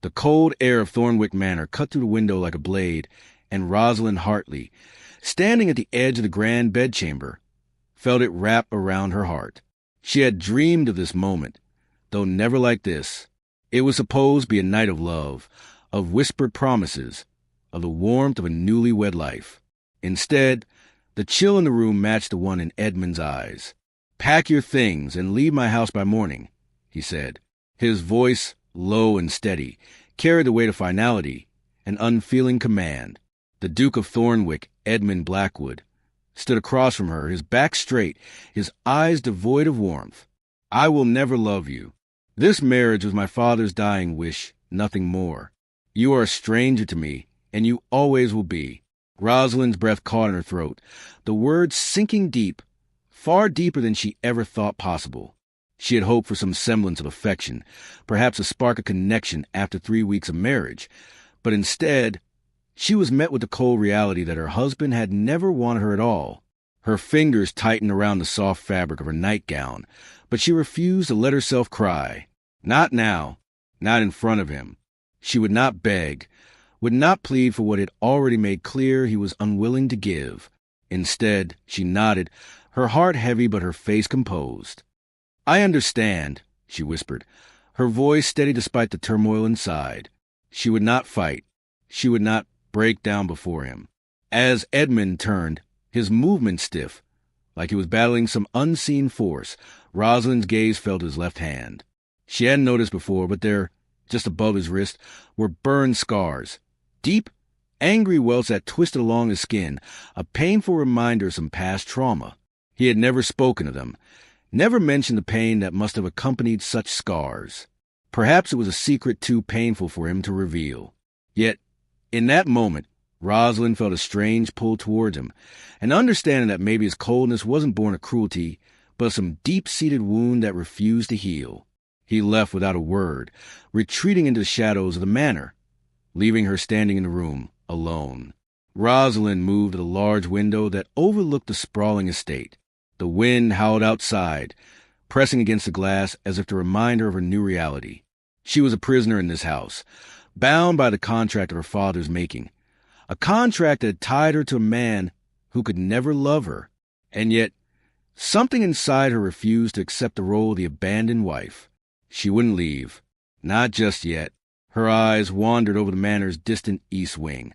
The cold air of Thornwick Manor cut through the window like a blade, and Rosalind Hartley, standing at the edge of the grand bedchamber, felt it wrap around her heart. She had dreamed of this moment, though never like this. It was supposed to be a night of love, of whispered promises, of the warmth of a newlywed life. Instead, the chill in the room matched the one in Edmund's eyes. "Pack your things and leave my house by morning," he said. His voice, low and steady, carried the weight of finality, an unfeeling command. The Duke of Thornwick, Edmund Blackwood, stood across from her, his back straight, his eyes devoid of warmth. "I will never love you. This marriage was my father's dying wish, nothing more. You are a stranger to me, and you always will be." Rosalind's breath caught in her throat, the words sinking deep, far deeper than she ever thought possible. She had hoped for some semblance of affection, perhaps a spark of connection after 3 weeks of marriage, but instead, she was met with the cold reality that her husband had never wanted her at all. Her fingers tightened around the soft fabric of her nightgown, but she refused to let herself cry. Not now, not in front of him. She would not beg, would not plead for what had already made clear he was unwilling to give. Instead, she nodded, her heart heavy but her face composed. "I understand," she whispered, her voice steady despite the turmoil inside. She would not fight. She would not break down before him. As Edmund turned, his movement stiff, like he was battling some unseen force, Rosalind's gaze fell to his left hand. She hadn't noticed before, but there, just above his wrist, were burn scars. Deep, angry welts that twisted along his skin, a painful reminder of some past trauma. He had never spoken of them, never mentioned the pain that must have accompanied such scars. Perhaps it was a secret too painful for him to reveal. Yet, in that moment, Rosalind felt a strange pull towards him, an understanding that maybe his coldness wasn't born of cruelty, but of some deep-seated wound that refused to heal. He left without a word, retreating into the shadows of the manor, leaving her standing in the room, alone. Rosalind moved to the large window that overlooked the sprawling estate. The wind howled outside, pressing against the glass as if to remind her of her new reality. She was a prisoner in this house, bound by the contract of her father's making, a contract that had tied her to a man who could never love her. And yet, something inside her refused to accept the role of the abandoned wife. She wouldn't leave. Not just yet. Her eyes wandered over the manor's distant east wing,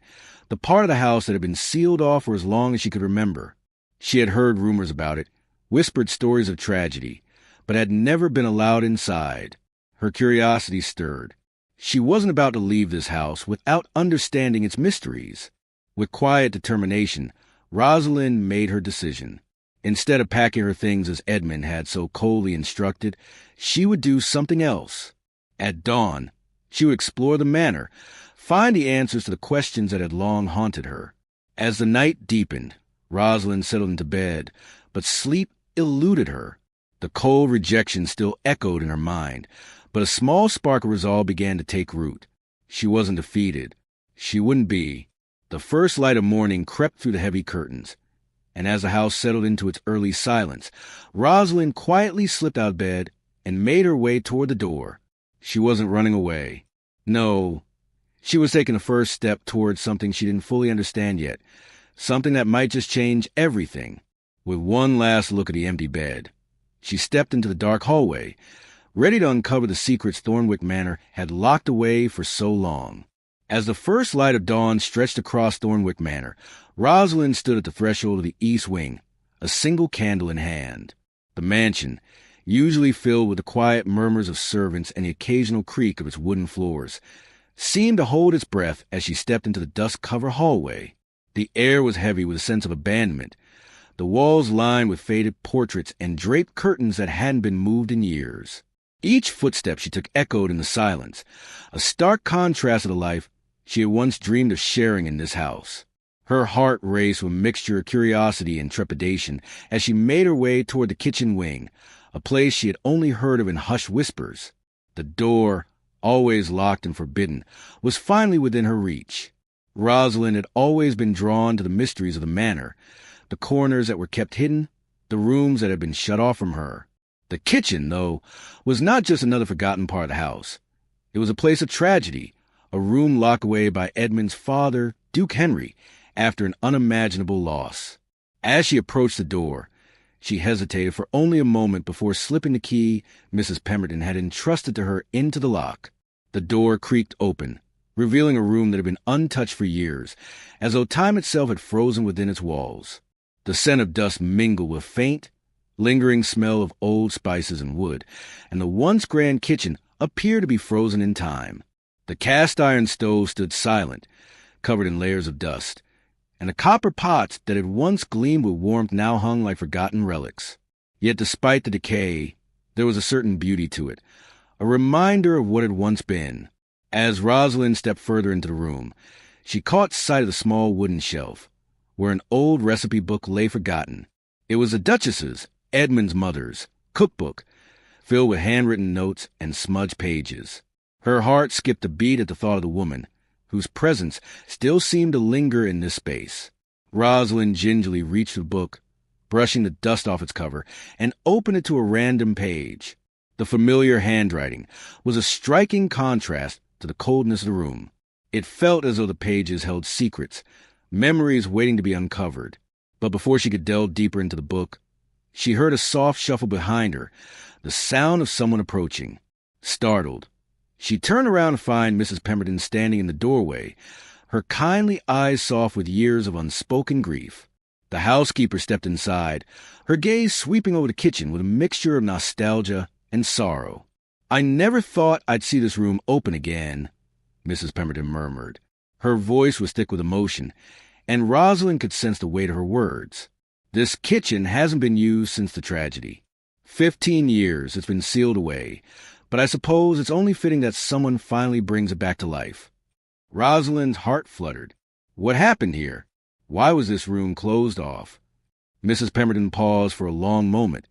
the part of the house that had been sealed off for as long as she could remember. She had heard rumors about it, whispered stories of tragedy, but had never been allowed inside. Her curiosity stirred. She wasn't about to leave this house without understanding its mysteries. With quiet determination, Rosalind made her decision. Instead of packing her things as Edmund had so coldly instructed, she would do something else. At dawn, she would explore the manor, find the answers to the questions that had long haunted her. As the night deepened, Rosalind settled into bed, but sleep eluded her. The cold rejection still echoed in her mind, but a small spark of resolve began to take root. She wasn't defeated. She wouldn't be. The first light of morning crept through the heavy curtains, and as the house settled into its early silence, Rosalind quietly slipped out of bed and made her way toward the door. She wasn't running away. No, she was taking the first step towards something she didn't fully understand yet, something that might just change everything. With one last look at the empty bed, she stepped into the dark hallway, ready to uncover the secrets Thornwick Manor had locked away for so long. As the first light of dawn stretched across Thornwick Manor, Rosalind stood at the threshold of the east wing, a single candle in hand. The mansion, usually filled with the quiet murmurs of servants and the occasional creak of its wooden floors, seemed to hold its breath as she stepped into the dust-covered hallway. The air was heavy with a sense of abandonment, the walls lined with faded portraits and draped curtains that hadn't been moved in years. Each footstep she took echoed in the silence, a stark contrast of the life she had once dreamed of sharing in this house. Her heart raced with a mixture of curiosity and trepidation as she made her way toward the kitchen wing, a place she had only heard of in hushed whispers. The door, always locked and forbidden, was finally within her reach. Rosalind had always been drawn to the mysteries of the manor, the corners that were kept hidden, the rooms that had been shut off from her. The kitchen, though, was not just another forgotten part of the house. It was a place of tragedy, a room locked away by Edmund's father, Duke Henry, after an unimaginable loss. As she approached the door, she hesitated for only a moment before slipping the key Mrs. Pemberton had entrusted to her into the lock. The door creaked open, revealing a room that had been untouched for years, as though time itself had frozen within its walls. The scent of dust mingled with faint, lingering smell of old spices and wood, and the once grand kitchen appeared to be frozen in time. The cast-iron stove stood silent, covered in layers of dust, and the copper pots that had once gleamed with warmth now hung like forgotten relics. Yet despite the decay, there was a certain beauty to it, a reminder of what had once been. As Rosalind stepped further into the room, she caught sight of the small wooden shelf, where an old recipe book lay forgotten. It was the Duchess's, Edmund's mother's, cookbook, filled with handwritten notes and smudged pages. Her heart skipped a beat at the thought of the woman, whose presence still seemed to linger in this space. Rosalind gingerly reached the book, brushing the dust off its cover, and opened it to a random page. The familiar handwriting was a striking contrast to the coldness of the room. It felt as though the pages held secrets, memories waiting to be uncovered. But before she could delve deeper into the book, she heard a soft shuffle behind her, the sound of someone approaching. Startled, she turned around to find Mrs. Pemberton standing in the doorway, her kindly eyes soft with years of unspoken grief. The housekeeper stepped inside, her gaze sweeping over the kitchen with a mixture of nostalgia and sorrow. "I never thought I'd see this room open again," Mrs. Pemberton murmured. Her voice was thick with emotion, and Rosalind could sense the weight of her words. "This kitchen hasn't been used since the tragedy. 15 years it's been sealed away, but I suppose it's only fitting that someone finally brings it back to life." Rosalind's heart fluttered. What happened here? Why was this room closed off? Mrs. Pemberton paused for a long moment,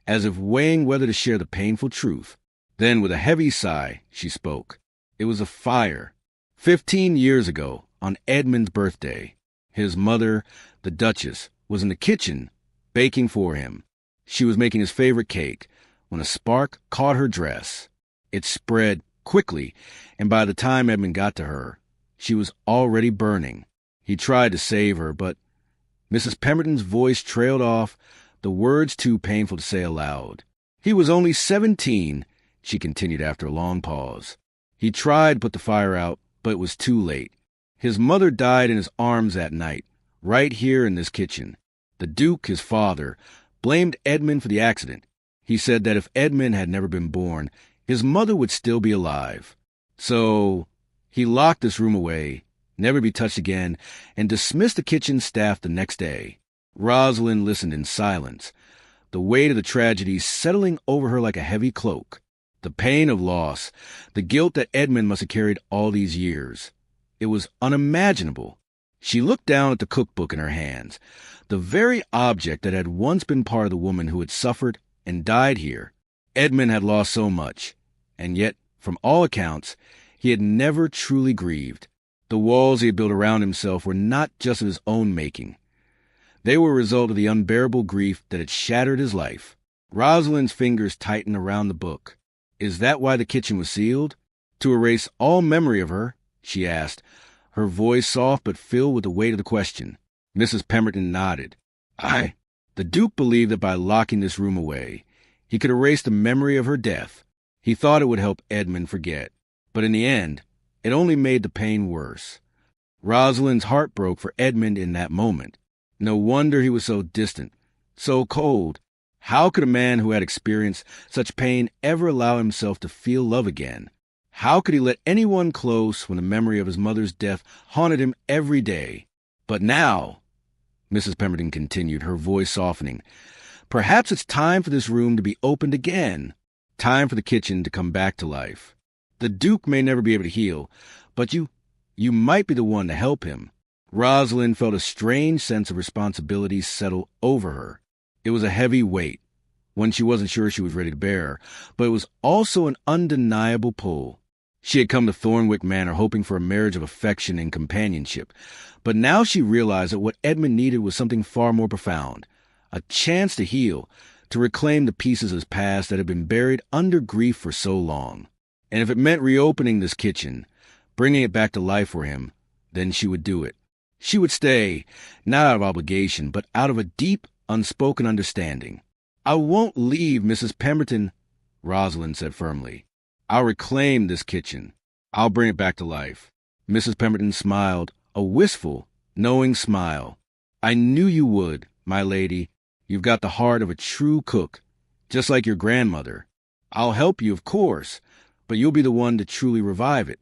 as if weighing whether to share the painful truth. Then, with a heavy sigh, she spoke. It was a fire. 15 years ago, on Edmund's birthday, his mother, the Duchess, was in the kitchen, baking for him. She was making his favorite cake, when a spark caught her dress. It spread quickly, and by the time Edmund got to her, she was already burning. He tried to save her, but Mrs. Pemberton's voice trailed off, the words too painful to say aloud. "He was only 17, she continued after a long pause. "He tried to put the fire out, but it was too late. His mother died in his arms that night, right here in this kitchen. The Duke, his father, blamed Edmund for the accident. He said that if Edmund had never been born, his mother would still be alive. So he locked this room away, never to be touched again, and dismissed the kitchen staff the next day." Rosalind listened in silence, the weight of the tragedy settling over her like a heavy cloak. The pain of loss, the guilt that Edmund must have carried all these years. It was unimaginable. She looked down at the cookbook in her hands, the very object that had once been part of the woman who had suffered and died here. Edmund had lost so much, and yet, from all accounts, he had never truly grieved. The walls he had built around himself were not just of his own making. They were a result of the unbearable grief that had shattered his life. Rosalind's fingers tightened around the book. "Is that why the kitchen was sealed? To erase all memory of her?" she asked, her voice soft but filled with the weight of the question. Mrs. Pemberton nodded. The Duke believed that by locking this room away, he could erase the memory of her death. He thought it would help Edmund forget. But in the end, it only made the pain worse. Rosalind's heart broke for Edmund in that moment. No wonder he was so distant, so cold. How could a man who had experienced such pain ever allow himself to feel love again? How could he let anyone close when the memory of his mother's death haunted him every day? But now, Mrs. Pemberton continued, her voice softening, perhaps it's time for this room to be opened again. Time for the kitchen to come back to life. The Duke may never be able to heal, but you might be the one to help him. Rosalind felt a strange sense of responsibility settle over her. It was a heavy weight, one she wasn't sure she was ready to bear, but it was also an undeniable pull. She had come to Thornwick Manor hoping for a marriage of affection and companionship, but now she realized that what Edmund needed was something far more profound, a chance to heal, to reclaim the pieces of his past that had been buried under grief for so long. And if it meant reopening this kitchen, bringing it back to life for him, then she would do it. She would stay, not out of obligation, but out of a deep, unspoken understanding. "I won't leave, Mrs. Pemberton," Rosalind said firmly. "I'll reclaim this kitchen. I'll bring it back to life." Mrs. Pemberton smiled, a wistful, knowing smile. "I knew you would, my lady. You've got the heart of a true cook, just like your grandmother. I'll help you, of course, but you'll be the one to truly revive it."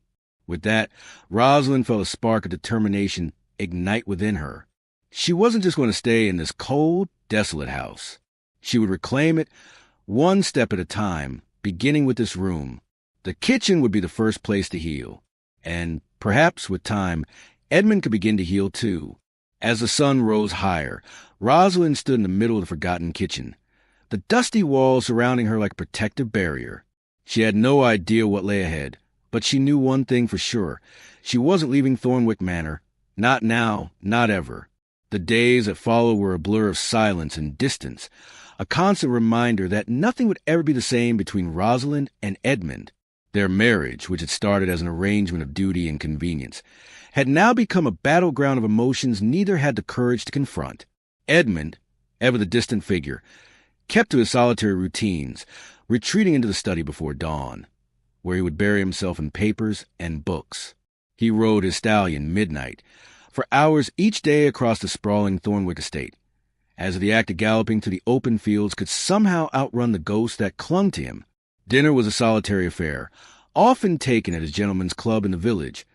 With that, Rosalind felt a spark of determination ignite within her. She wasn't just going to stay in this cold, desolate house. She would reclaim it one step at a time, beginning with this room. The kitchen would be the first place to heal. And perhaps with time, Edmund could begin to heal too. As the sun rose higher, Rosalind stood in the middle of the forgotten kitchen, the dusty walls surrounding her like a protective barrier. She had no idea what lay ahead, but she knew one thing for sure. She wasn't leaving Thornwick Manor. Not now, not ever. The days that followed were a blur of silence and distance, a constant reminder that nothing would ever be the same between Rosalind and Edmund. Their marriage, which had started as an arrangement of duty and convenience, had now become a battleground of emotions neither had the courage to confront. Edmund, ever the distant figure, kept to his solitary routines, retreating into the study before dawn, where he would bury himself in papers and books. He rode his stallion midnight, for hours each day across the sprawling Thornwick estate, as the act of galloping to the open fields could somehow outrun the ghosts that clung to him. Dinner was a solitary affair, often taken at his gentleman's club in the village,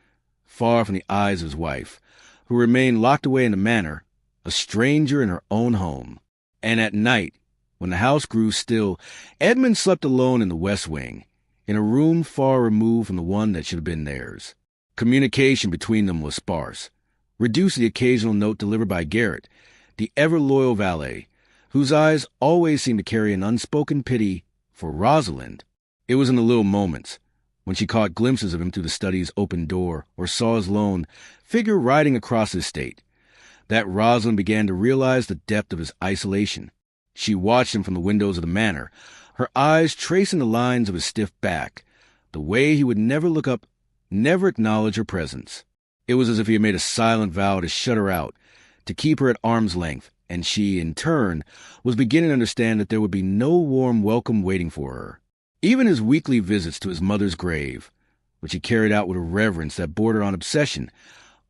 far from the eyes of his wife, who remained locked away in the manor, a stranger in her own home. And at night, when the house grew still, Edmund slept alone in the west wing, in a room far removed from the one that should have been theirs. Communication between them was sparse, reduced to the occasional note delivered by Garrett, the ever-loyal valet, whose eyes always seemed to carry an unspoken pity for Rosalind. It was in the little moments, when she caught glimpses of him through the study's open door or saw his lone figure riding across his estate, that Rosalind began to realize the depth of his isolation. She watched him from the windows of the manor, her eyes tracing the lines of his stiff back, the way he would never look up, never acknowledge her presence. It was as if he had made a silent vow to shut her out, to keep her at arm's length, and she, in turn, was beginning to understand that there would be no warm welcome waiting for her. Even his weekly visits to his mother's grave, which he carried out with a reverence that bordered on obsession,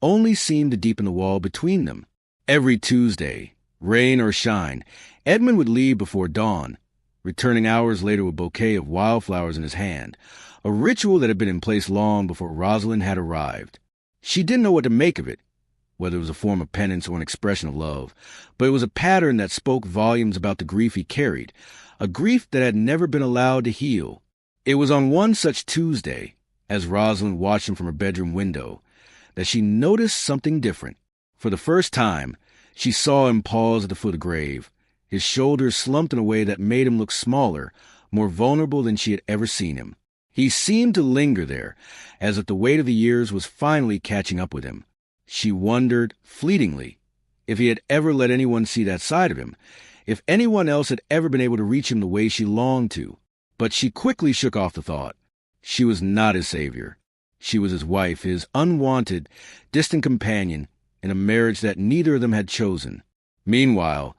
only seemed to deepen the wall between them. Every Tuesday, rain or shine, Edmund would leave before dawn, returning hours later with a bouquet of wildflowers in his hand, a ritual that had been in place long before Rosalind had arrived. She didn't know what to make of it, whether it was a form of penance or an expression of love, but it was a pattern that spoke volumes about the grief he carried, a grief that had never been allowed to heal. It was on one such Tuesday, as Rosalind watched him from her bedroom window, that she noticed something different. For the first time, she saw him pause at the foot of the grave, his shoulders slumped in a way that made him look smaller, more vulnerable than she had ever seen him. He seemed to linger there, as if the weight of the years was finally catching up with him. She wondered, fleetingly, if he had ever let anyone see that side of him, if anyone else had ever been able to reach him the way she longed to. But she quickly shook off the thought. She was not his savior. She was his wife, his unwanted, distant companion in a marriage that neither of them had chosen. Meanwhile,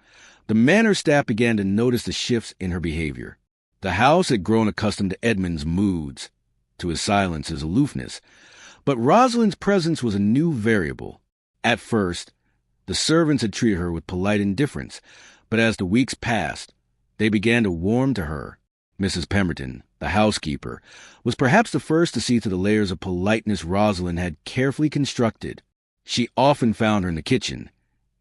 the manor staff began to notice the shifts in her behavior. The house had grown accustomed to Edmund's moods, to his silence, his aloofness. But Rosalind's presence was a new variable. At first, the servants had treated her with polite indifference, but as the weeks passed, they began to warm to her. Mrs. Pemberton, the housekeeper, was perhaps the first to see through the layers of politeness Rosalind had carefully constructed. She often found her in the kitchen,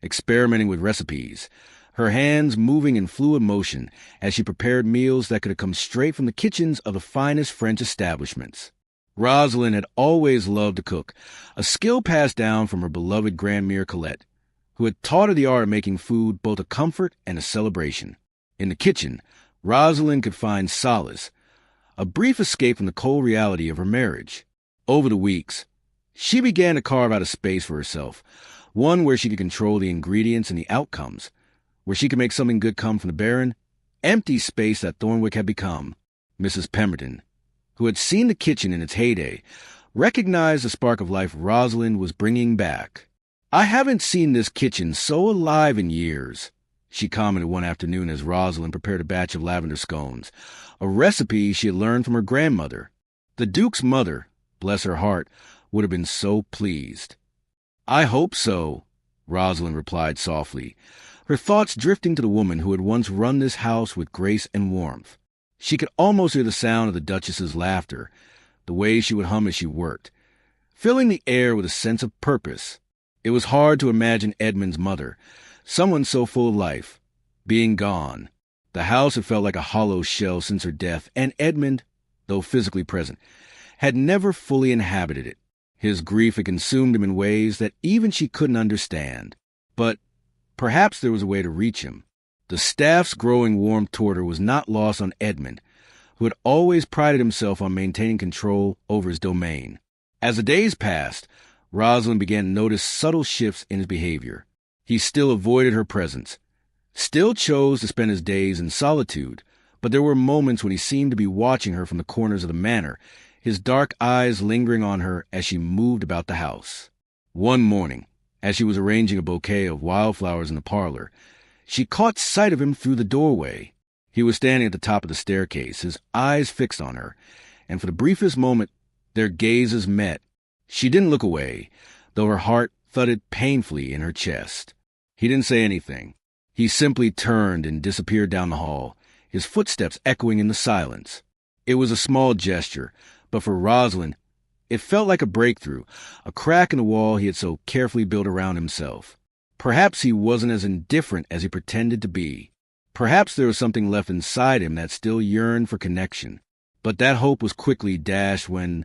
experimenting with recipes, her hands moving in fluid motion as she prepared meals that could have come straight from the kitchens of the finest French establishments. Rosalind had always loved to cook, a skill passed down from her beloved grandmere Colette, who had taught her the art of making food both a comfort and a celebration. In the kitchen, Rosalind could find solace, a brief escape from the cold reality of her marriage. Over the weeks, she began to carve out a space for herself, one where she could control the ingredients and the outcomes, where she could make something good come from the barren, empty space that Thornwick had become. Mrs. Pemberton, who had seen the kitchen in its heyday, recognized the spark of life Rosalind was bringing back. "I haven't seen this kitchen so alive in years," she commented one afternoon as Rosalind prepared a batch of lavender scones, a recipe she had learned from her grandmother. The Duke's mother, bless her heart, would have been so pleased. "I hope so," Rosalind replied softly, her thoughts drifting to the woman who had once run this house with grace and warmth. She could almost hear the sound of the Duchess's laughter, the way she would hum as she worked, filling the air with a sense of purpose. It was hard to imagine Edmund's mother, someone so full of life, being gone. The house had felt like a hollow shell since her death, and Edmund, though physically present, had never fully inhabited it. His grief had consumed him in ways that even she couldn't understand. But perhaps there was a way to reach him. The staff's growing warmth toward her was not lost on Edmund, who had always prided himself on maintaining control over his domain. As the days passed, Rosalind began to notice subtle shifts in his behavior. He still avoided her presence, still chose to spend his days in solitude, but there were moments when he seemed to be watching her from the corners of the manor, his dark eyes lingering on her as she moved about the house. One morning, as she was arranging a bouquet of wildflowers in the parlor, she caught sight of him through the doorway. He was standing at the top of the staircase, his eyes fixed on her, and for the briefest moment their gazes met. She didn't look away, though her heart thudded painfully in her chest. He didn't say anything. He simply turned and disappeared down the hall, his footsteps echoing in the silence. It was a small gesture, but for Rosalind, it felt like a breakthrough, a crack in the wall he had so carefully built around himself. Perhaps he wasn't as indifferent as he pretended to be. Perhaps there was something left inside him that still yearned for connection. But that hope was quickly dashed when,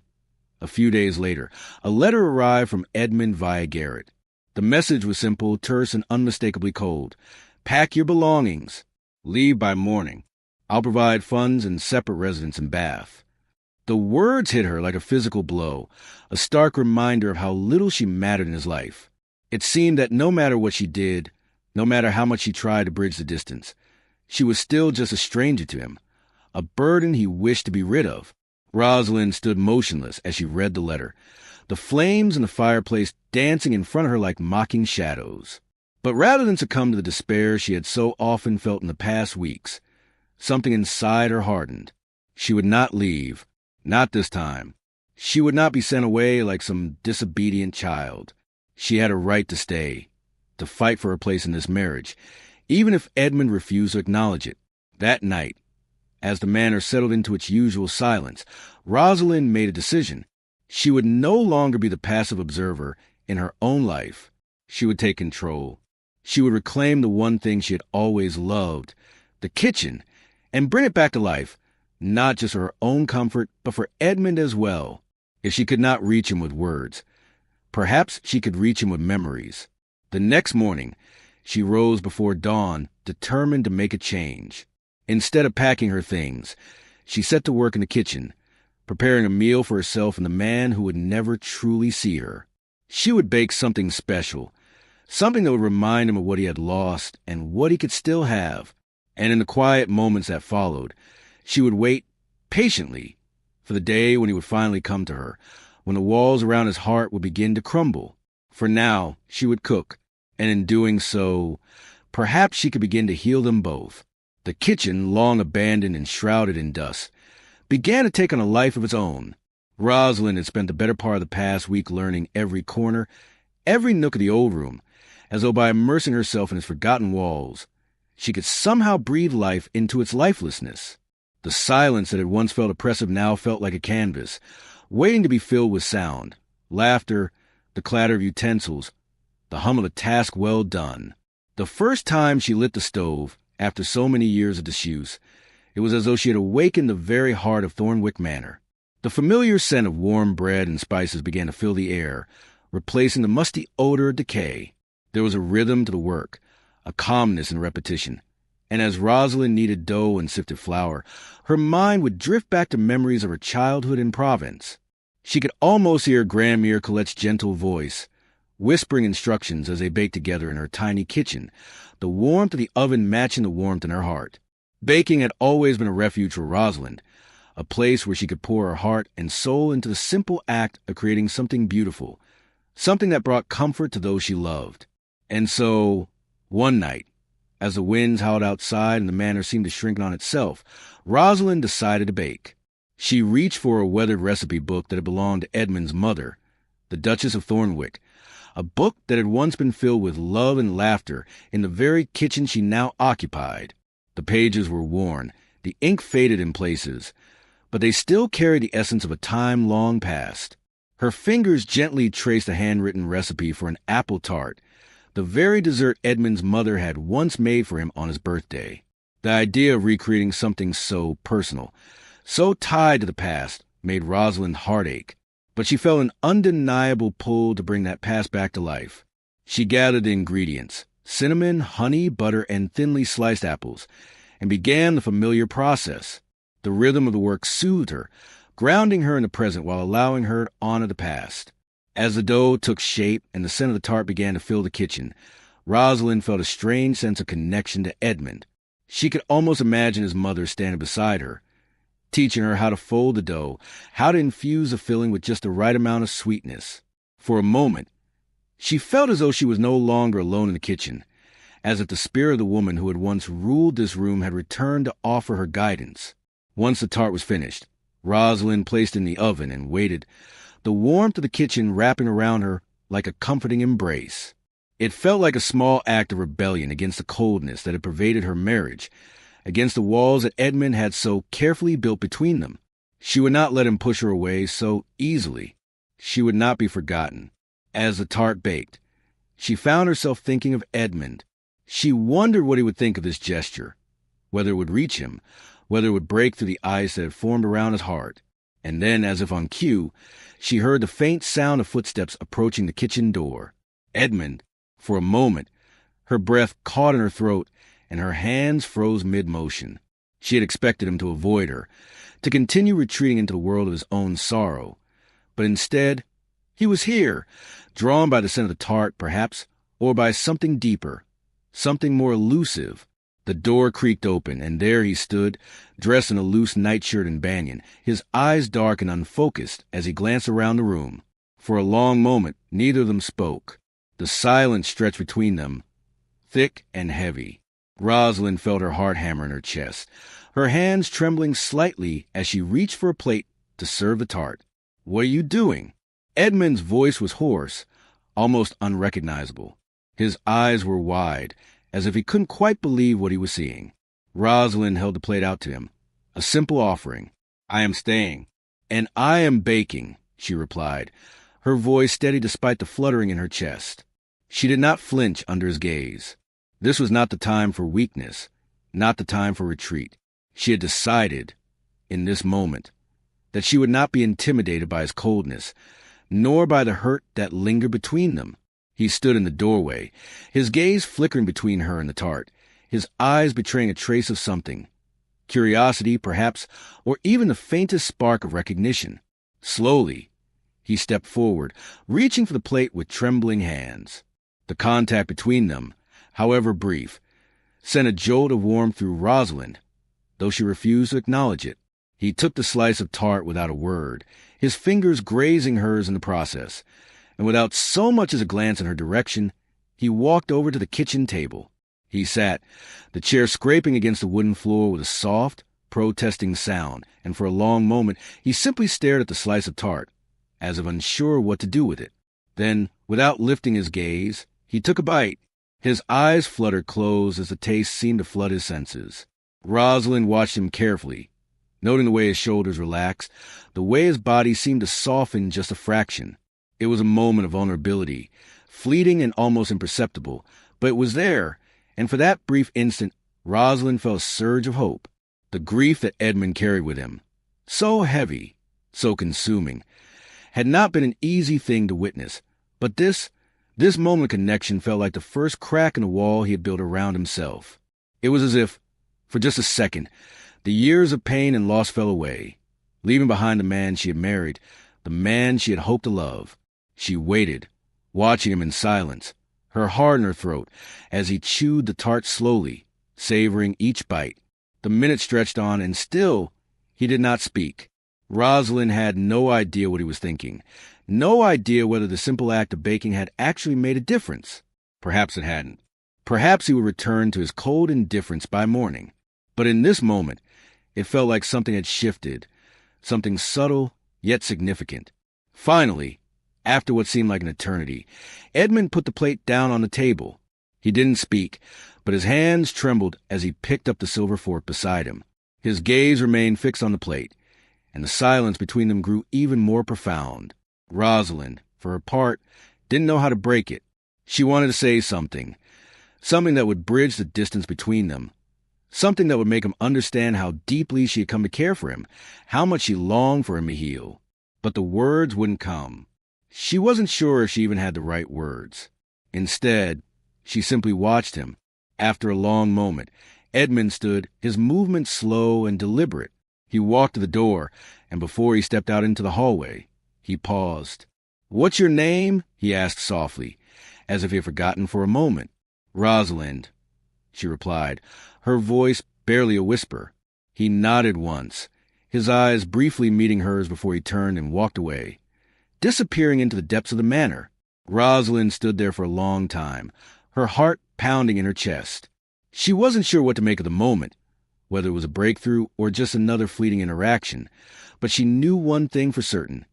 a few days later, a letter arrived from Edmund via Garrett. The message was simple, terse, and unmistakably cold. "Pack your belongings. Leave by morning. I'll provide funds and separate residence in Bath." The words hit her like a physical blow, a stark reminder of how little she mattered in his life. It seemed that no matter what she did, no matter how much she tried to bridge the distance, she was still just a stranger to him, a burden he wished to be rid of. Rosalind stood motionless as she read the letter, the flames in the fireplace dancing in front of her like mocking shadows. But rather than succumb to the despair she had so often felt in the past weeks, something inside her hardened. She would not leave, not this time. She would not be sent away like some disobedient child. She had a right to stay, to fight for her place in this marriage, even if Edmund refused to acknowledge it. That night, as the manor settled into its usual silence, Rosalind made a decision. She would no longer be the passive observer in her own life. She would take control. She would reclaim the one thing she had always loved, the kitchen, and bring it back to life, not just for her own comfort, but for Edmund as well. If she could not reach him with words, perhaps she could reach him with memories. The next morning, she rose before dawn, determined to make a change. Instead of packing her things, she set to work in the kitchen, preparing a meal for herself and the man who would never truly see her. She would bake something special, something that would remind him of what he had lost and what he could still have. And in the quiet moments that followed, she would wait patiently for the day when he would finally come to her, when the walls around his heart would begin to crumble. For now, she would cook, and in doing so, perhaps she could begin to heal them both. The kitchen, long abandoned and shrouded in dust, began to take on a life of its own. Rosalind had spent the better part of the past week learning every corner, every nook of the old room, as though by immersing herself in its forgotten walls, she could somehow breathe life into its lifelessness. The silence that had once felt oppressive now felt like a canvas, waiting to be filled with sound, laughter, the clatter of utensils, the hum of a task well done. The first time she lit the stove, after so many years of disuse, it was as though she had awakened the very heart of Thornwick Manor. The familiar scent of warm bread and spices began to fill the air, replacing the musty odor of decay. There was a rhythm to the work, a calmness in repetition, and as Rosalind kneaded dough and sifted flour, her mind would drift back to memories of her childhood in Provence. She could almost hear Grandmere Colette's gentle voice, whispering instructions as they baked together in her tiny kitchen, the warmth of the oven matching the warmth in her heart. Baking had always been a refuge for Rosalind, a place where she could pour her heart and soul into the simple act of creating something beautiful, something that brought comfort to those she loved. And so, one night, as the winds howled outside and the manor seemed to shrink on itself, Rosalind decided to bake. She reached for a weathered recipe book that had belonged to Edmund's mother, the Duchess of Thornwick, a book that had once been filled with love and laughter in the very kitchen she now occupied. The pages were worn, the ink faded in places, but they still carried the essence of a time long past. Her fingers gently traced a handwritten recipe for an apple tart, the very dessert Edmund's mother had once made for him on his birthday. The idea of recreating something so personal, so tied to the past, made Rosalind heartache, but she felt an undeniable pull to bring that past back to life. She gathered the ingredients, cinnamon, honey, butter, and thinly sliced apples, and began the familiar process. The rhythm of the work soothed her, grounding her in the present while allowing her to honor the past. As the dough took shape and the scent of the tart began to fill the kitchen, Rosalind felt a strange sense of connection to Edmund. She could almost imagine his mother standing beside her, teaching her how to fold the dough, how to infuse the filling with just the right amount of sweetness. For a moment, she felt as though she was no longer alone in the kitchen, as if the spirit of the woman who had once ruled this room had returned to offer her guidance. Once the tart was finished, Rosalind placed it in the oven and waited, the warmth of the kitchen wrapping around her like a comforting embrace. It felt like a small act of rebellion against the coldness that had pervaded her marriage, against the walls that Edmund had so carefully built between them. She would not let him push her away so easily. She would not be forgotten. As the tart baked, she found herself thinking of Edmund. She wondered what he would think of this gesture, whether it would reach him, whether it would break through the ice that had formed around his heart. And then, as if on cue, she heard the faint sound of footsteps approaching the kitchen door. Edmund, for a moment, her breath caught in her throat and her hands froze mid-motion. She had expected him to avoid her, to continue retreating into the world of his own sorrow. But instead, he was here, drawn by the scent of the tart, perhaps, or by something deeper, something more elusive. The door creaked open, and there he stood, dressed in a loose nightshirt and banyan, his eyes dark and unfocused as he glanced around the room. For a long moment, neither of them spoke. The silence stretched between them, thick and heavy. Rosalind felt her heart hammer in her chest, her hands trembling slightly as she reached for a plate to serve the tart. "What are you doing?" Edmund's voice was hoarse, almost unrecognizable. His eyes were wide, as if he couldn't quite believe what he was seeing. Rosalind held the plate out to him, a simple offering. "I am staying." "And I am baking," she replied, her voice steady despite the fluttering in her chest. She did not flinch under his gaze. This was not the time for weakness, not the time for retreat. She had decided, in this moment, that she would not be intimidated by his coldness, nor by the hurt that lingered between them. He stood in the doorway, his gaze flickering between her and the tart, his eyes betraying a trace of something. Curiosity, perhaps, or even the faintest spark of recognition. Slowly, he stepped forward, reaching for the plate with trembling hands. The contact between them, however brief, sent a jolt of warmth through Rosalind, though she refused to acknowledge it. He took the slice of tart without a word, his fingers grazing hers in the process, and without so much as a glance in her direction, he walked over to the kitchen table. He sat, the chair scraping against the wooden floor with a soft, protesting sound, and for a long moment he simply stared at the slice of tart, as if unsure what to do with it. Then, without lifting his gaze, he took a bite. His eyes fluttered closed as the taste seemed to flood his senses. Rosalind watched him carefully, noting the way his shoulders relaxed, the way his body seemed to soften just a fraction. It was a moment of vulnerability, fleeting and almost imperceptible, but it was there, and for that brief instant, Rosalind felt a surge of hope. The grief that Edmund carried with him, so heavy, so consuming, had not been an easy thing to witness, but this moment of connection felt like the first crack in the wall he had built around himself. It was as if, for just a second, the years of pain and loss fell away, leaving behind the man she had married, the man she had hoped to love. She waited, watching him in silence, her heart in her throat, as he chewed the tart slowly, savoring each bite. The minutes stretched on, and still He did not speak. Rosalind had no idea what he was thinking. No idea whether the simple act of baking had actually made a difference. Perhaps it hadn't. Perhaps he would return to his cold indifference by morning. But in this moment, it felt like something had shifted, something subtle yet significant. Finally, after what seemed like an eternity, Edmund put the plate down on the table. He didn't speak, but his hands trembled as he picked up the silver fork beside him. His gaze remained fixed on the plate, and the silence between them grew even more profound. Rosalind, for her part, didn't know how to break it. She wanted to say something that would bridge the distance between them, something that would make him understand how deeply she had come to care for him, how much she longed for him to heal. But the words wouldn't come. She wasn't sure if she even had the right words. Instead, she simply watched him. After a long moment, Edmund stood, his movements slow and deliberate. He walked to the door, and before he stepped out into the hallway, he paused. "What's your name?" he asked softly, as if he had forgotten for a moment. "Rosalind," she replied, her voice barely a whisper. He nodded once, his eyes briefly meeting hers before he turned and walked away, disappearing into the depths of the manor. Rosalind stood there for a long time, her heart pounding in her chest. She wasn't sure what to make of the moment, whether it was a breakthrough or just another fleeting interaction, but she knew one thing for certain.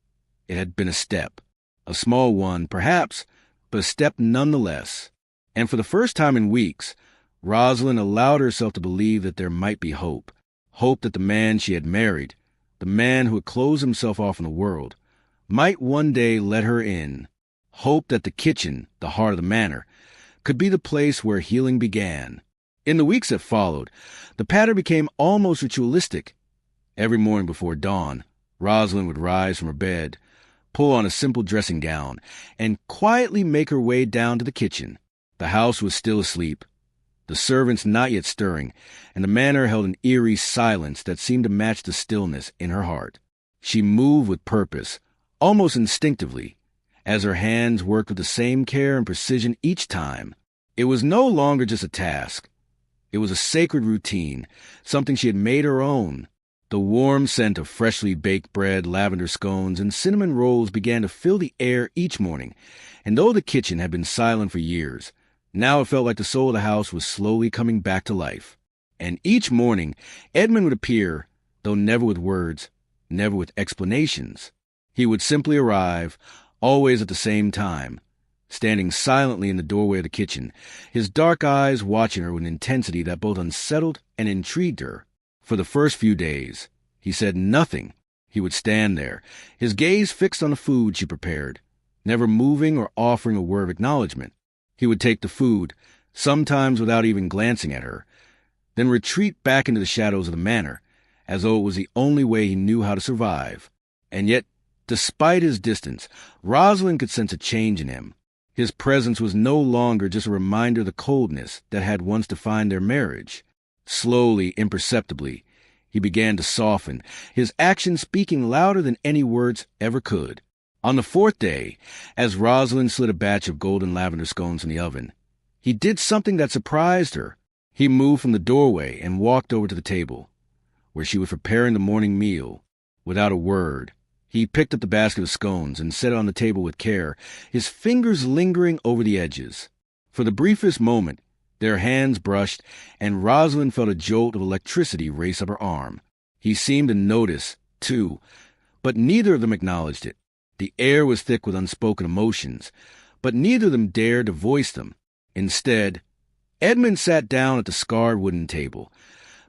It had been a step. A small one, perhaps, but a step nonetheless. And for the first time in weeks, Rosalind allowed herself to believe that there might be hope. Hope that the man she had married, the man who had closed himself off from the world, might one day let her in. Hope that the kitchen, the heart of the manor, could be the place where healing began. In the weeks that followed, the pattern became almost ritualistic. Every morning before dawn, Rosalind would rise from her bed, pull on a simple dressing gown, and quietly make her way down to the kitchen. The house was still asleep, the servants not yet stirring, and the manor held an eerie silence that seemed to match the stillness in her heart. She moved with purpose, almost instinctively, as her hands worked with the same care and precision each time. It was no longer just a task. It was a sacred routine, something she had made her own. The warm scent of freshly baked bread, lavender scones, and cinnamon rolls began to fill the air each morning, and though the kitchen had been silent for years, now it felt like the soul of the house was slowly coming back to life. And each morning, Edmund would appear, though never with words, never with explanations. He would simply arrive, always at the same time, standing silently in the doorway of the kitchen, his dark eyes watching her with an intensity that both unsettled and intrigued her. For the first few days, he said nothing. He would stand there, his gaze fixed on the food she prepared, never moving or offering a word of acknowledgement. He would take the food, sometimes without even glancing at her, then retreat back into the shadows of the manor, as though it was the only way he knew how to survive. And yet, despite his distance, Rosalind could sense a change in him. His presence was no longer just a reminder of the coldness that had once defined their marriage. Slowly, imperceptibly, he began to soften, his actions speaking louder than any words ever could. On the fourth day, as Rosalind slid a batch of golden lavender scones in the oven, he did something that surprised her. He moved from the doorway and walked over to the table, where she was preparing the morning meal. Without a word, he picked up the basket of scones and set it on the table with care, his fingers lingering over the edges. For the briefest moment, their hands brushed, and Rosalind felt a jolt of electricity race up her arm. He seemed to notice, too, but neither of them acknowledged it. The air was thick with unspoken emotions, but neither of them dared to voice them. Instead, Edmund sat down at the scarred wooden table,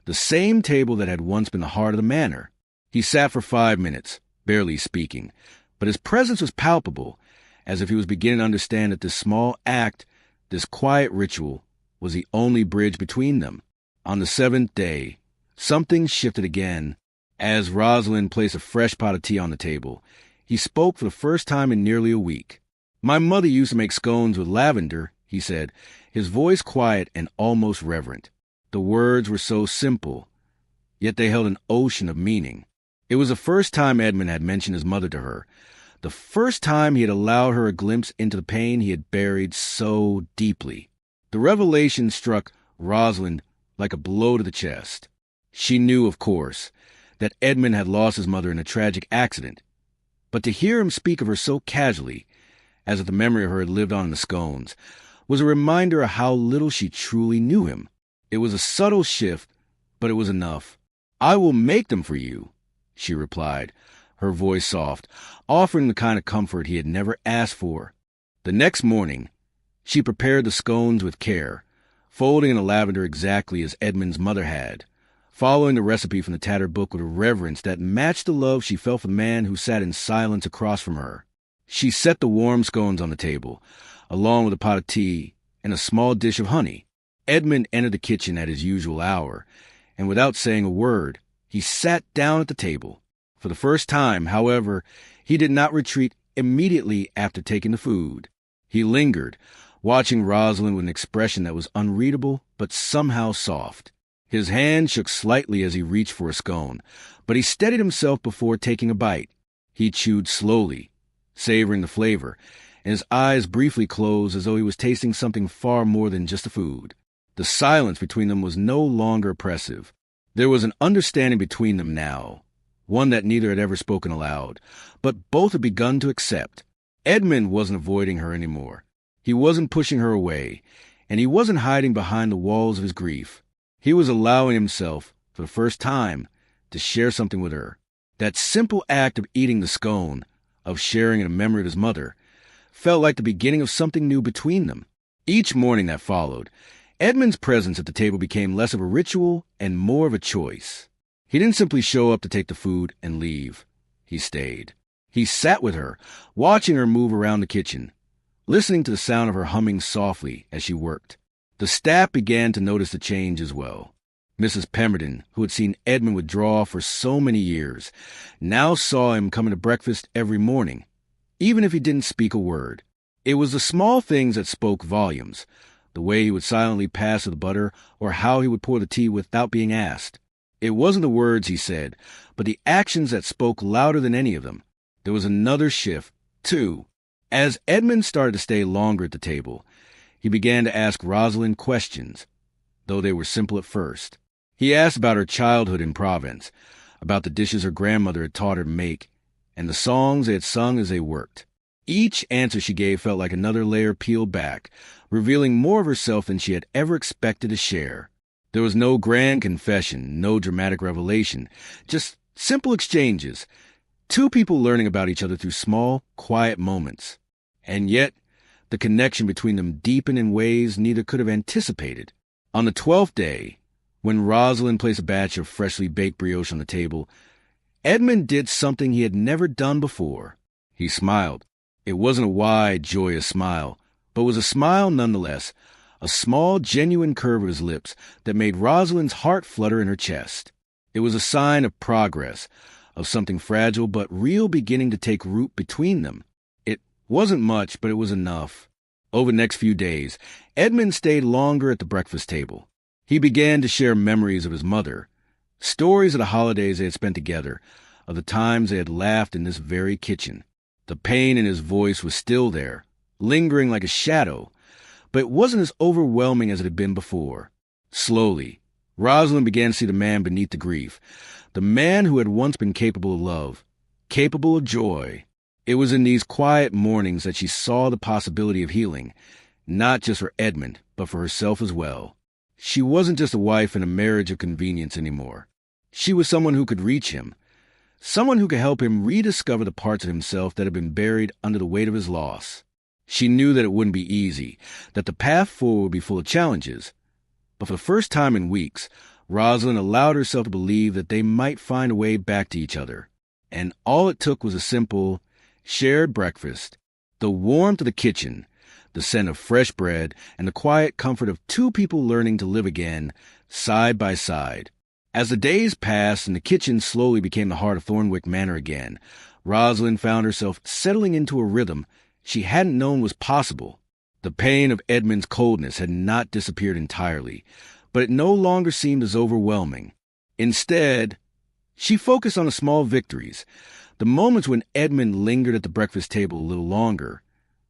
the same table that had once been the heart of the manor. He sat for 5 minutes, barely speaking, but his presence was palpable, as if he was beginning to understand that this small act, this quiet ritual, was the only bridge between them. On the 7th day, something shifted again. As Rosalind placed a fresh pot of tea on the table, he spoke for the first time in nearly a week. "My mother used to make scones with lavender," he said, his voice quiet and almost reverent. The words were so simple, yet they held an ocean of meaning. It was the first time Edmund had mentioned his mother to her, the first time he had allowed her a glimpse into the pain he had buried so deeply. The revelation struck Rosalind like a blow to the chest. She knew, of course, that Edmund had lost his mother in a tragic accident. But to hear him speak of her so casually, as if the memory of her had lived on in the scones, was a reminder of how little she truly knew him. It was a subtle shift, but it was enough. "I will make them for you," she replied, her voice soft, offering the kind of comfort he had never asked for. The next morning, she prepared the scones with care, folding in the lavender exactly as Edmund's mother had, following the recipe from the tattered book with a reverence that matched the love she felt for the man who sat in silence across from her. She set the warm scones on the table, along with a pot of tea and a small dish of honey. Edmund entered the kitchen at his usual hour, and without saying a word, he sat down at the table. For the first time, however, he did not retreat immediately after taking the food. He lingered, watching Rosalind with an expression that was unreadable but somehow soft. His hand shook slightly as he reached for a scone, but he steadied himself before taking a bite. He chewed slowly, savoring the flavor, and his eyes briefly closed as though he was tasting something far more than just the food. The silence between them was no longer oppressive. There was an understanding between them now, one that neither had ever spoken aloud, but both had begun to accept. Edmund wasn't avoiding her anymore. He wasn't pushing her away, and he wasn't hiding behind the walls of his grief. He was allowing himself, for the first time, to share something with her. That simple act of eating the scone, of sharing in a memory of his mother, felt like the beginning of something new between them. Each morning that followed, Edmund's presence at the table became less of a ritual and more of a choice. He didn't simply show up to take the food and leave. He stayed. He sat with her, watching her move around the kitchen, listening to the sound of her humming softly as she worked. The staff began to notice the change as well. Mrs. Pemberton, who had seen Edmund withdraw for so many years, now saw him coming to breakfast every morning, even if he didn't speak a word. It was the small things that spoke volumes, the way he would silently pass her the butter or how he would pour the tea without being asked. It wasn't the words he said, but the actions that spoke louder than any of them. There was another shift, too. As Edmund started to stay longer at the table, he began to ask Rosalind questions, though they were simple at first. He asked about her childhood in Provence, about the dishes her grandmother had taught her to make, and the songs they had sung as they worked. Each answer she gave felt like another layer peeled back, revealing more of herself than she had ever expected to share. There was no grand confession, no dramatic revelation, just simple exchanges, two people learning about each other through small, quiet moments. And yet, the connection between them deepened in ways neither could have anticipated. On the 12th day, when Rosalind placed a batch of freshly baked brioche on the table, Edmund did something he had never done before. He smiled. It wasn't a wide, joyous smile, but was a smile nonetheless, a small, genuine curve of his lips that made Rosalind's heart flutter in her chest. It was a sign of progress, of something fragile but real beginning to take root between them. It wasn't much, but it was enough. Over the next few days, Edmund stayed longer at the breakfast table. He began to share memories of his mother, stories of the holidays they had spent together, of the times they had laughed in this very kitchen. The pain in his voice was still there, lingering like a shadow, but it wasn't as overwhelming as it had been before. Slowly, Rosalind began to see the man beneath the grief, the man who had once been capable of love, capable of joy. It was in these quiet mornings that she saw the possibility of healing, not just for Edmund, but for herself as well. She wasn't just a wife in a marriage of convenience anymore. She was someone who could reach him, someone who could help him rediscover the parts of himself that had been buried under the weight of his loss. She knew that it wouldn't be easy, that the path forward would be full of challenges. But for the first time in weeks, Rosalind allowed herself to believe that they might find a way back to each other. And all it took was a simple, shared breakfast, the warmth of the kitchen, the scent of fresh bread, and the quiet comfort of two people learning to live again, side by side. As the days passed and the kitchen slowly became the heart of Thornwick Manor again, Rosalind found herself settling into a rhythm she hadn't known was possible. The pain of Edmund's coldness had not disappeared entirely, but it no longer seemed as overwhelming. Instead, she focused on the small victories, the moments when Edmund lingered at the breakfast table a little longer,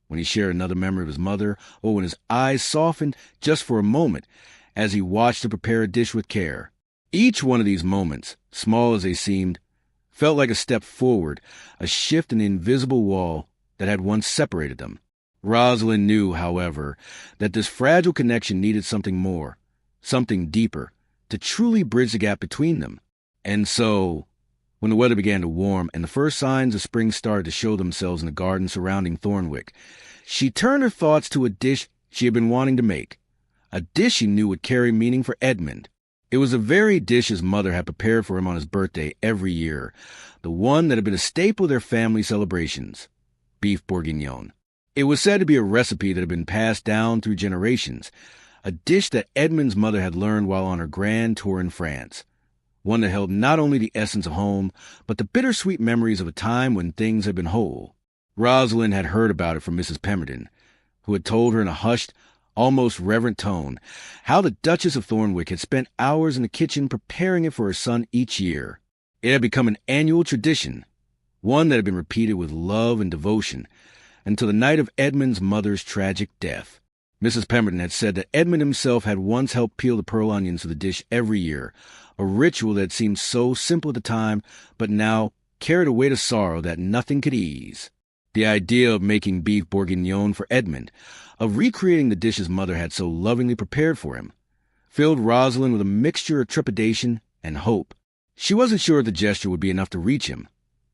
when he shared another memory of his mother, or when his eyes softened just for a moment as he watched her prepare a dish with care. Each one of these moments, small as they seemed, felt like a step forward, a shift in the invisible wall that had once separated them. Rosalind knew, however, that this fragile connection needed something more, something deeper, to truly bridge the gap between them. And so, when the weather began to warm and the first signs of spring started to show themselves in the garden surrounding Thornwick, she turned her thoughts to a dish she had been wanting to make, a dish she knew would carry meaning for Edmund. It was the very dish his mother had prepared for him on his birthday every year, the one that had been a staple of their family celebrations, beef bourguignon. It was said to be a recipe that had been passed down through generations, a dish that Edmund's mother had learned while on her grand tour in France, one that held not only the essence of home, but the bittersweet memories of a time when things had been whole. Rosalind had heard about it from Mrs. Pemberton, who had told her in a hushed, almost reverent tone, how the Duchess of Thornwick had spent hours in the kitchen preparing it for her son each year. It had become an annual tradition, one that had been repeated with love and devotion, until the night of Edmund's mother's tragic death. Mrs. Pemberton had said that Edmund himself had once helped peel the pearl onions of the dish every year, a ritual that seemed so simple at the time, but now carried a weight of sorrow that nothing could ease. The idea of making beef bourguignon for Edmund, of recreating the dish his mother had so lovingly prepared for him, filled Rosalind with a mixture of trepidation and hope. She wasn't sure if the gesture would be enough to reach him,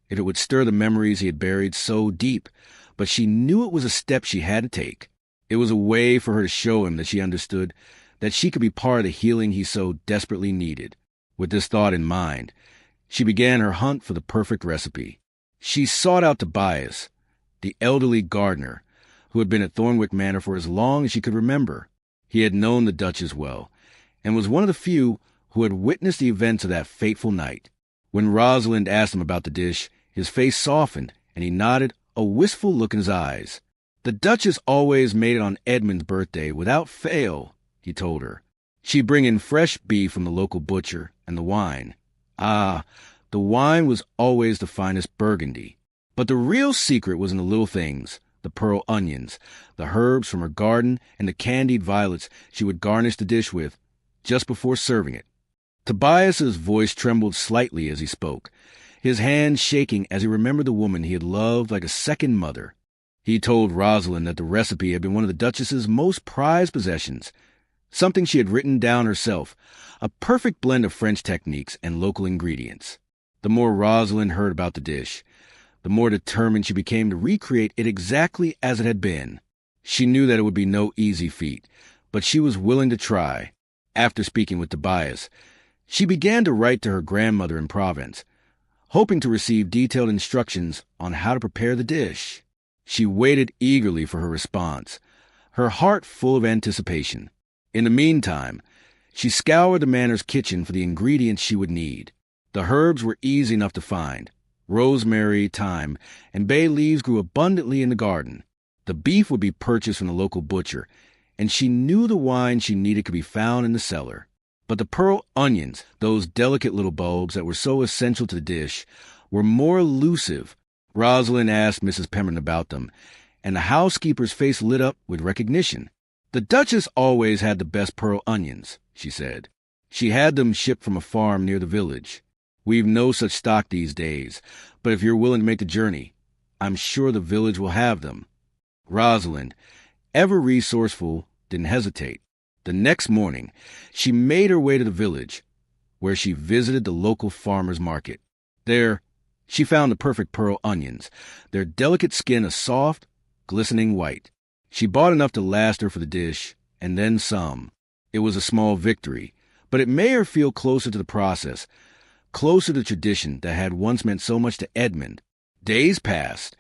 if it would stir the memories he had buried so deep, but she knew it was a step she had to take. It was a way for her to show him that she understood, that she could be part of the healing he so desperately needed. With this thought in mind, she began her hunt for the perfect recipe. She sought out Tobias, the elderly gardener, who had been at Thornwick Manor for as long as she could remember. He had known the Duchess well, and was one of the few who had witnessed the events of that fateful night. When Rosalind asked him about the dish, his face softened, and he nodded, a wistful look in his eyes. The Duchess always made it on Edmund's birthday without fail, he told her. She'd bring in fresh beef from the local butcher, and the wine. Ah, the wine was always the finest Burgundy. But the real secret was in the little things, the pearl onions, the herbs from her garden, and the candied violets she would garnish the dish with just before serving it. Tobias's voice trembled slightly as he spoke, his hand shaking as he remembered the woman he had loved like a second mother. He told Rosalind that the recipe had been one of the Duchess's most prized possessions, something she had written down herself, a perfect blend of French techniques and local ingredients. The more Rosalind heard about the dish, the more determined she became to recreate it exactly as it had been. She knew that it would be no easy feat, but she was willing to try. After speaking with Tobias, she began to write to her grandmother in Provence, hoping to receive detailed instructions on how to prepare the dish. She waited eagerly for her response, her heart full of anticipation. In the meantime, she scoured the manor's kitchen for the ingredients she would need. The herbs were easy enough to find. Rosemary, thyme, and bay leaves grew abundantly in the garden. The beef would be purchased from the local butcher, and she knew the wine she needed could be found in the cellar. But the pearl onions, those delicate little bulbs that were so essential to the dish, were more elusive. Rosalind asked Mrs. Pemberton about them, and the housekeeper's face lit up with recognition. The Duchess always had the best pearl onions, she said. She had them shipped from a farm near the village. We've no such stock these days, but if you're willing to make the journey, I'm sure the village will have them. Rosalind, ever resourceful, didn't hesitate. The next morning, she made her way to the village, where she visited the local farmer's market. There, she found the perfect pearl onions, their delicate skin a soft, glistening white. She bought enough to last her for the dish, and then some. It was a small victory, but it made her feel closer to the process, closer to tradition that had once meant so much to Edmund. Days passed,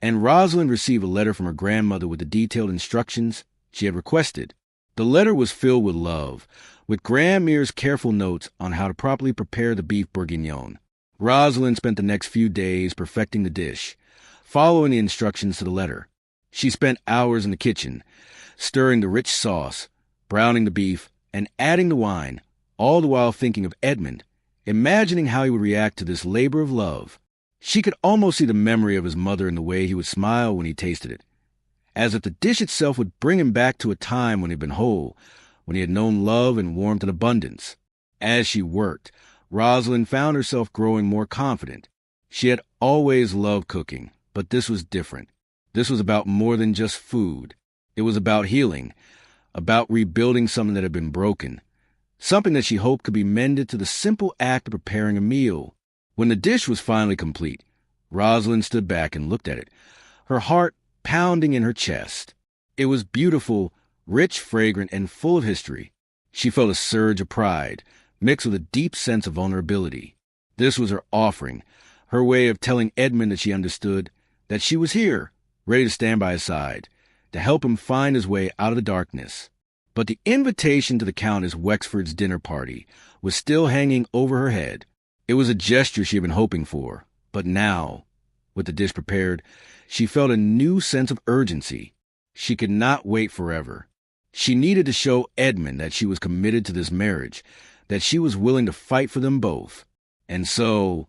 and Rosalind received a letter from her grandmother with the detailed instructions she had requested. The letter was filled with love, with Grandmere's careful notes on how to properly prepare the beef bourguignon. Rosalind spent the next few days perfecting the dish, following the instructions to the letter. She spent hours in the kitchen, stirring the rich sauce, browning the beef, and adding the wine, all the while thinking of Edmund, imagining how he would react to this labor of love. She could almost see the memory of his mother in the way he would smile when he tasted it, as if the dish itself would bring him back to a time when he had been whole, when he had known love and warmth and abundance. As she worked, Rosalind found herself growing more confident. She had always loved cooking, but this was different. This was about more than just food. It was about healing, about rebuilding something that had been broken, something that she hoped could be mended to the simple act of preparing a meal. When the dish was finally complete, Rosalind stood back and looked at it, her heart pounding in her chest. It was beautiful, rich, fragrant, and full of history. She felt a surge of pride, mixed with a deep sense of vulnerability. This was her offering, her way of telling Edmund that she understood, that she was here, ready to stand by his side, to help him find his way out of the darkness. But the invitation to the Countess Wexford's dinner party was still hanging over her head. It was a gesture she had been hoping for, but now, with the dish prepared, she felt a new sense of urgency. She could not wait forever. She needed to show Edmund that she was committed to this marriage, that she was willing to fight for them both. And so,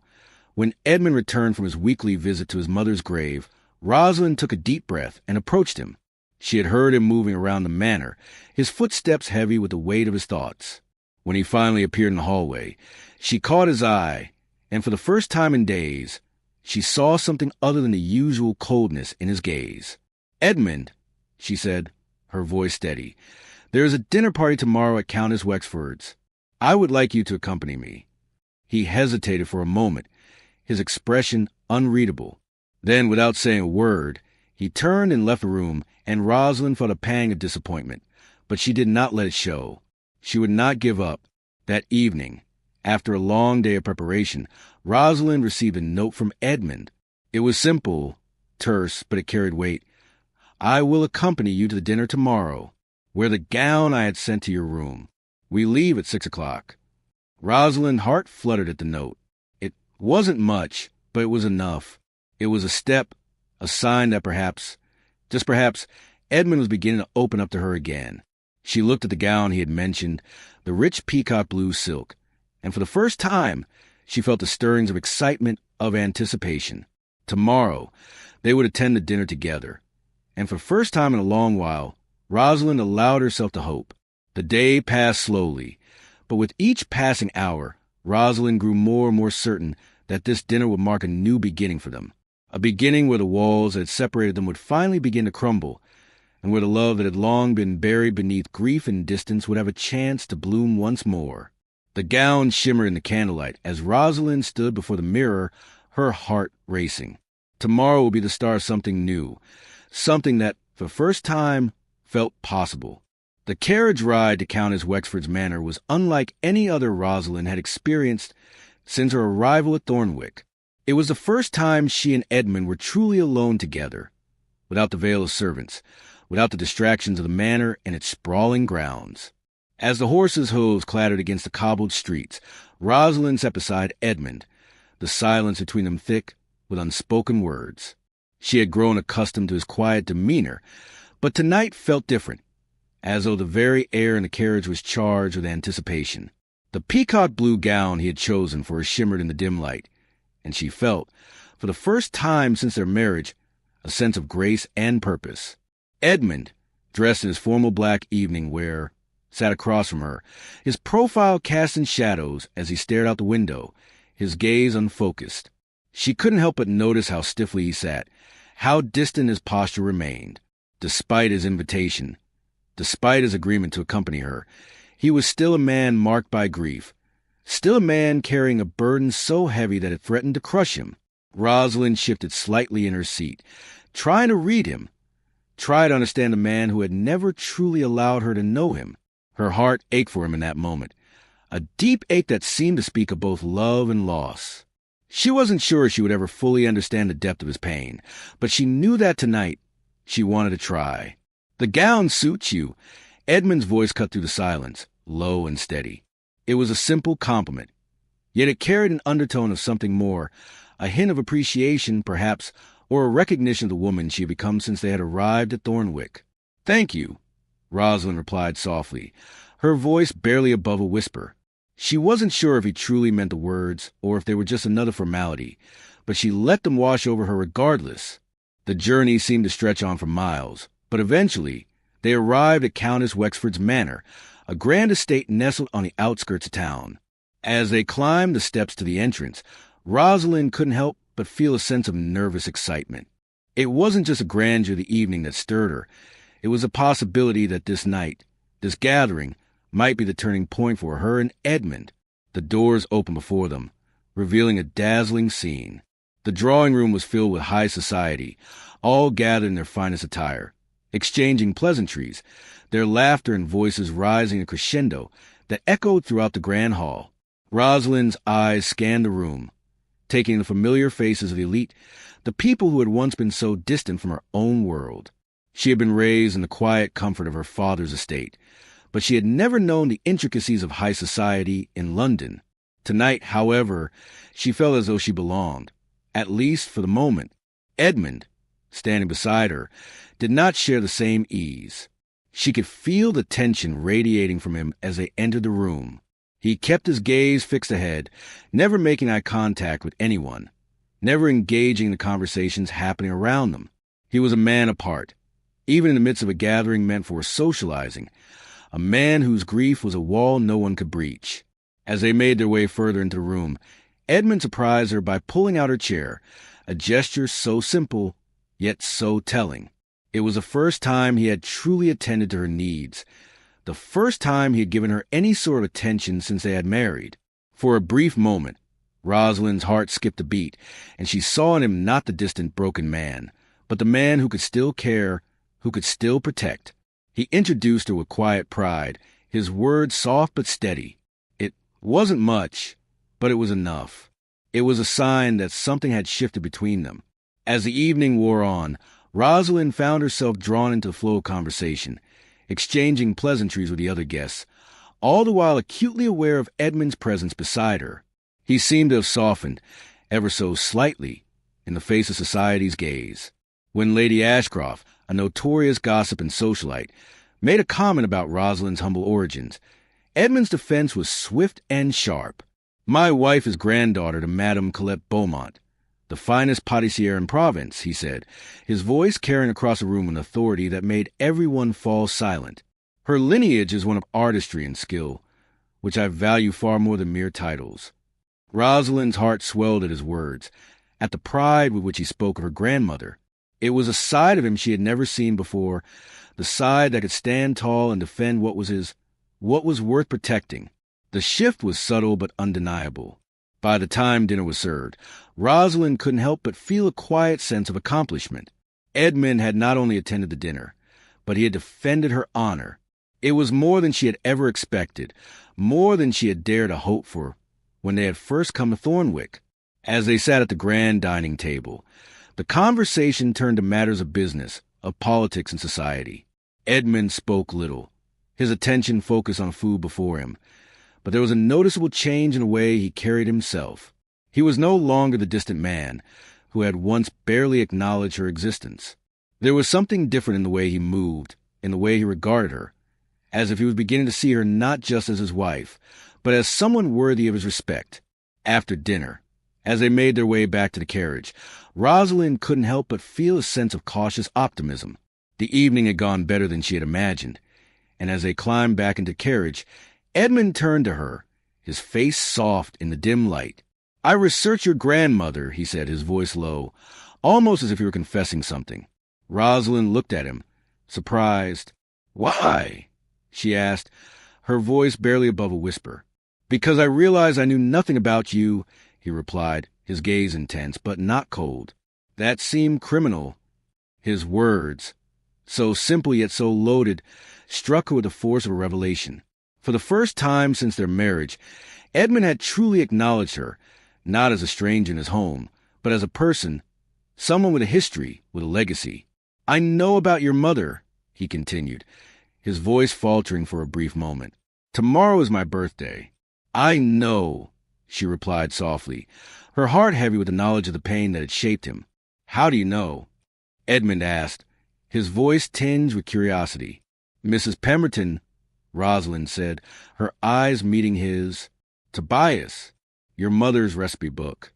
when Edmund returned from his weekly visit to his mother's grave, Rosalind took a deep breath and approached him. She had heard him moving around the manor, his footsteps heavy with the weight of his thoughts. When he finally appeared in the hallway, she caught his eye, and for the first time in days, she saw something other than the usual coldness in his gaze. "Edmund," she said, her voice steady, "there is a dinner party tomorrow at Countess Wexford's. I would like you to accompany me." He hesitated for a moment, his expression unreadable. Then, without saying a word, he turned and left the room, and Rosalind felt a pang of disappointment, but she did not let it show. She would not give up. That evening, after a long day of preparation, Rosalind received a note from Edmund. It was simple, terse, but it carried weight. "I will accompany you to the dinner tomorrow. Wear the gown I had sent to your room. We leave at 6 o'clock. Rosalind's heart fluttered at the note. It wasn't much, but it was enough. It was a step, a sign that perhaps, just perhaps, Edmund was beginning to open up to her again. She looked at the gown he had mentioned, the rich peacock blue silk, and for the first time, she felt the stirrings of excitement, of anticipation. Tomorrow, they would attend the dinner together. And for the first time in a long while, Rosalind allowed herself to hope. The day passed slowly, but with each passing hour, Rosalind grew more and more certain that this dinner would mark a new beginning for them. A beginning where the walls that had separated them would finally begin to crumble, and where the love that had long been buried beneath grief and distance would have a chance to bloom once more. The gown shimmered in the candlelight as Rosalind stood before the mirror, her heart racing. Tomorrow would be the start of something new, something that, for the first time, felt possible. The carriage ride to Countess Wexford's manor was unlike any other Rosalind had experienced since her arrival at Thornwick. It was the first time she and Edmund were truly alone together, without the veil of servants, without the distractions of the manor and its sprawling grounds. As the horses' hooves clattered against the cobbled streets, Rosalind sat beside Edmund, the silence between them thick with unspoken words. She had grown accustomed to his quiet demeanor, but tonight felt different, as though the very air in the carriage was charged with anticipation. The peacock blue gown he had chosen for her shimmered in the dim light, and she felt, for the first time since their marriage, a sense of grace and purpose. Edmund, dressed in his formal black evening wear, sat across from her, his profile cast in shadows as he stared out the window, his gaze unfocused. She couldn't help but notice how stiffly he sat, how distant his posture remained. Despite his invitation, despite his agreement to accompany her, he was still a man marked by grief, still a man carrying a burden so heavy that it threatened to crush him. Rosalind shifted slightly in her seat, trying to read him, try to understand a man who had never truly allowed her to know him. Her heart ached for him in that moment, a deep ache that seemed to speak of both love and loss. She wasn't sure she would ever fully understand the depth of his pain, but she knew that tonight she wanted to try. "The gown suits you." Edmund's voice cut through the silence, low and steady. It was a simple compliment, yet it carried an undertone of something more, a hint of appreciation, perhaps, or a recognition of the woman she had become since they had arrived at Thornwick. "Thank you," Rosalind replied softly, her voice barely above a whisper. She wasn't sure if he truly meant the words or if they were just another formality, but she let them wash over her regardless. The journey seemed to stretch on for miles, but eventually they arrived at Countess Wexford's manor, a grand estate nestled on the outskirts of town. As they climbed the steps to the entrance, Rosalind couldn't help but feel a sense of nervous excitement. It wasn't just the grandeur of the evening that stirred her. It was a possibility that this night, this gathering, might be the turning point for her and Edmund. The doors opened before them, revealing a dazzling scene. The drawing room was filled with high society, all gathered in their finest attire, exchanging pleasantries, their laughter and voices rising a crescendo that echoed throughout the grand hall. Rosalind's eyes scanned the room, taking the familiar faces of the elite, the people who had once been so distant from her own world. She had been raised in the quiet comfort of her father's estate, but she had never known the intricacies of high society in London. Tonight, however, she felt as though she belonged, at least for the moment. Edmund, standing beside her, did not share the same ease. She could feel the tension radiating from him as they entered the room. He kept his gaze fixed ahead, never making eye contact with anyone, never engaging in the conversations happening around them. He was a man apart, even in the midst of a gathering meant for socializing, a man whose grief was a wall no one could breach. As they made their way further into the room, Edmund surprised her by pulling out her chair, a gesture so simple, yet so telling. It was the first time he had truly attended to her needs, the first time he had given her any sort of attention since they had married. For a brief moment, Rosalind's heart skipped a beat, and she saw in him not the distant broken man, but the man who could still care, who could still protect. He introduced her with quiet pride, his words soft but steady. It wasn't much, but it was enough. It was a sign that something had shifted between them. As the evening wore on, Rosalind found herself drawn into the flow of conversation, exchanging pleasantries with the other guests, all the while acutely aware of Edmund's presence beside her. He seemed to have softened, ever so slightly, in the face of society's gaze. When Lady Ashcroft, a notorious gossip and socialite, made a comment about Rosalind's humble origins, Edmund's defense was swift and sharp. "My wife is granddaughter to Madame Colette Beaumont, the finest pâtissière in Provence," he said, his voice carrying across the room an authority that made everyone fall silent. "Her lineage is one of artistry and skill, which I value far more than mere titles." Rosalind's heart swelled at his words, at the pride with which he spoke of her grandmother. It was a side of him she had never seen before, the side that could stand tall and defend what was his, what was worth protecting. The shift was subtle but undeniable. By the time dinner was served, Rosalind couldn't help but feel a quiet sense of accomplishment. Edmund had not only attended the dinner, but he had defended her honor. It was more than she had ever expected, more than she had dared to hope for when they had first come to Thornwick. As they sat at the grand dining table, the conversation turned to matters of business, of politics and society. Edmund spoke little, his attention focused on food before him, but there was a noticeable change in the way he carried himself. He was no longer the distant man who had once barely acknowledged her existence. There was something different in the way he moved, in the way he regarded her, as if he was beginning to see her not just as his wife, but as someone worthy of his respect. After dinner, as they made their way back to the carriage, Rosalind couldn't help but feel a sense of cautious optimism. The evening had gone better than she had imagined, and as they climbed back into the carriage, Edmund turned to her, his face soft in the dim light. "I researched your grandmother," he said, his voice low, almost as if he were confessing something. Rosalind looked at him, surprised. "Why?" she asked, her voice barely above a whisper. "Because I realized I knew nothing about you," he replied, his gaze intense, but not cold. That seemed criminal. His words, so simple yet so loaded, struck her with the force of a revelation. For the first time since their marriage, Edmund had truly acknowledged her, not as a stranger in his home, but as a person, someone with a history, with a legacy. "I know about your mother," he continued, his voice faltering for a brief moment. "Tomorrow is my birthday." "I know," she replied softly, her heart heavy with the knowledge of the pain that had shaped him. "How do you know?" Edmund asked, his voice tinged with curiosity. "Mrs. Pemberton," Rosalind said, her eyes meeting his. "Tobias, your mother's recipe book."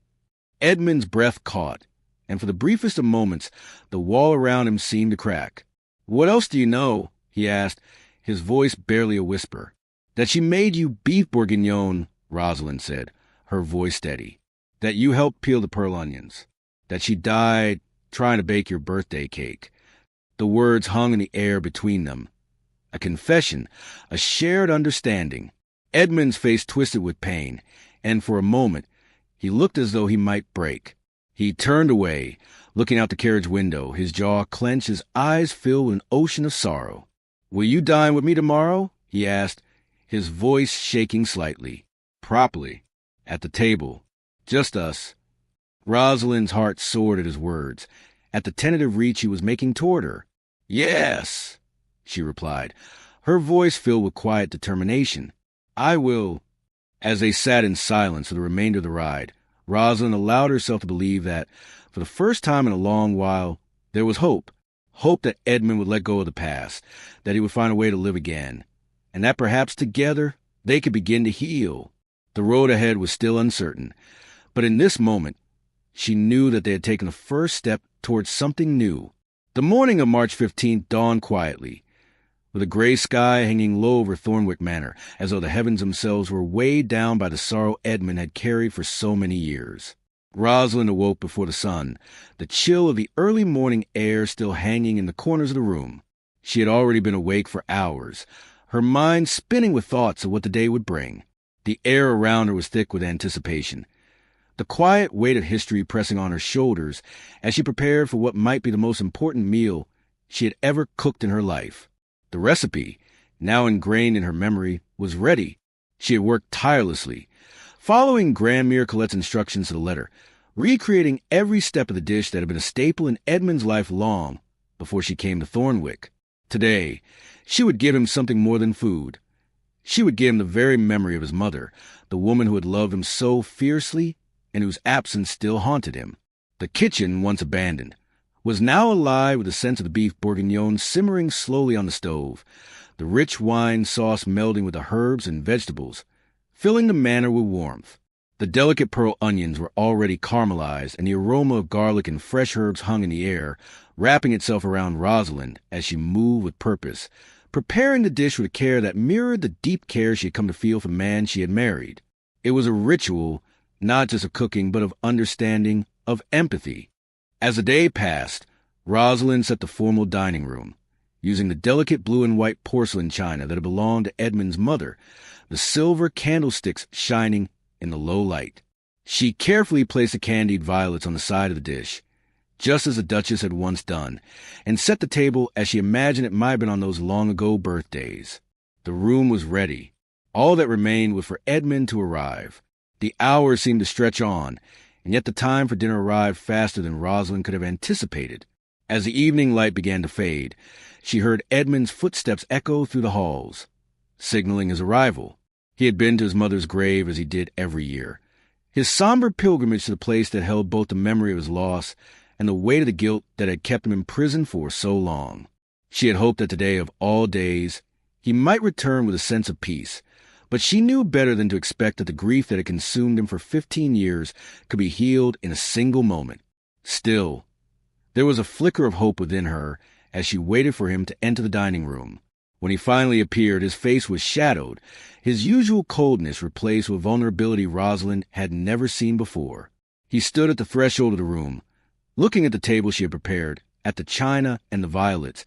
Edmund's breath caught, and for the briefest of moments, the wall around him seemed to crack. "What else do you know?" he asked, his voice barely a whisper. That she made you beef bourguignon, Rosalind said, her voice steady. That you helped peel the pearl onions. That she died trying to bake your birthday cake. The words hung in the air between them. A confession, a shared understanding. Edmund's face twisted with pain, and for a moment, he looked as though he might break. He turned away, looking out the carriage window, his jaw clenched, his eyes filled with an ocean of sorrow. "Will you dine with me tomorrow?" he asked, his voice shaking slightly. "Properly. At the table. Just us." Rosalind's heart soared at his words, at the tentative reach he was making toward her. "Yes," she replied, her voice filled with quiet determination. "I will." As they sat in silence for the remainder of the ride, Rosalind allowed herself to believe that, for the first time in a long while, there was hope. Hope that Edmund would let go of the past, that he would find a way to live again, and that perhaps together they could begin to heal. The road ahead was still uncertain, but in this moment, she knew that they had taken the first step towards something new. The morning of March 15th dawned quietly, with a gray sky hanging low over Thornwick Manor, as though the heavens themselves were weighed down by the sorrow Edmund had carried for so many years. Rosalind awoke before the sun, the chill of the early morning air still hanging in the corners of the room. She had already been awake for hours, her mind spinning with thoughts of what the day would bring. The air around her was thick with anticipation, the quiet weight of history pressing on her shoulders as she prepared for what might be the most important meal she had ever cooked in her life. The recipe, now ingrained in her memory, was ready. She had worked tirelessly, following Grandmere Colette's instructions to the letter, recreating every step of the dish that had been a staple in Edmund's life long before she came to Thornwick. Today, she would give him something more than food. She would give him the very memory of his mother, the woman who had loved him so fiercely and whose absence still haunted him. The kitchen, once abandoned, was now alive with the sense of the beef bourguignon simmering slowly on the stove, the rich wine sauce melding with the herbs and vegetables, filling the manor with warmth. The delicate pearl onions were already caramelized, and the aroma of garlic and fresh herbs hung in the air, wrapping itself around Rosalind as she moved with purpose, preparing the dish with a care that mirrored the deep care she had come to feel for the man she had married. It was a ritual, not just of cooking, but of understanding, of empathy. As the day passed, Rosalind set the formal dining room, using the delicate blue and white porcelain china that had belonged to Edmund's mother, the silver candlesticks shining in the low light. She carefully placed the candied violets on the side of the dish, just as the Duchess had once done, and set the table as she imagined it might have been on those long-ago birthdays. The room was ready. All that remained was for Edmund to arrive. The hours seemed to stretch on, and yet the time for dinner arrived faster than Rosalind could have anticipated. As the evening light began to fade, she heard Edmund's footsteps echo through the halls, signaling his arrival. He had been to his mother's grave as he did every year, his somber pilgrimage to the place that held both the memory of his loss and the weight of the guilt that had kept him in prison for so long. She had hoped that today of all days he might return with a sense of peace, but she knew better than to expect that the grief that had consumed him for 15 years could be healed in a single moment. Still, there was a flicker of hope within her as she waited for him to enter the dining room. When he finally appeared, his face was shadowed, his usual coldness replaced with vulnerability Rosalind had never seen before. He stood at the threshold of the room, looking at the table she had prepared, at the china and the violets,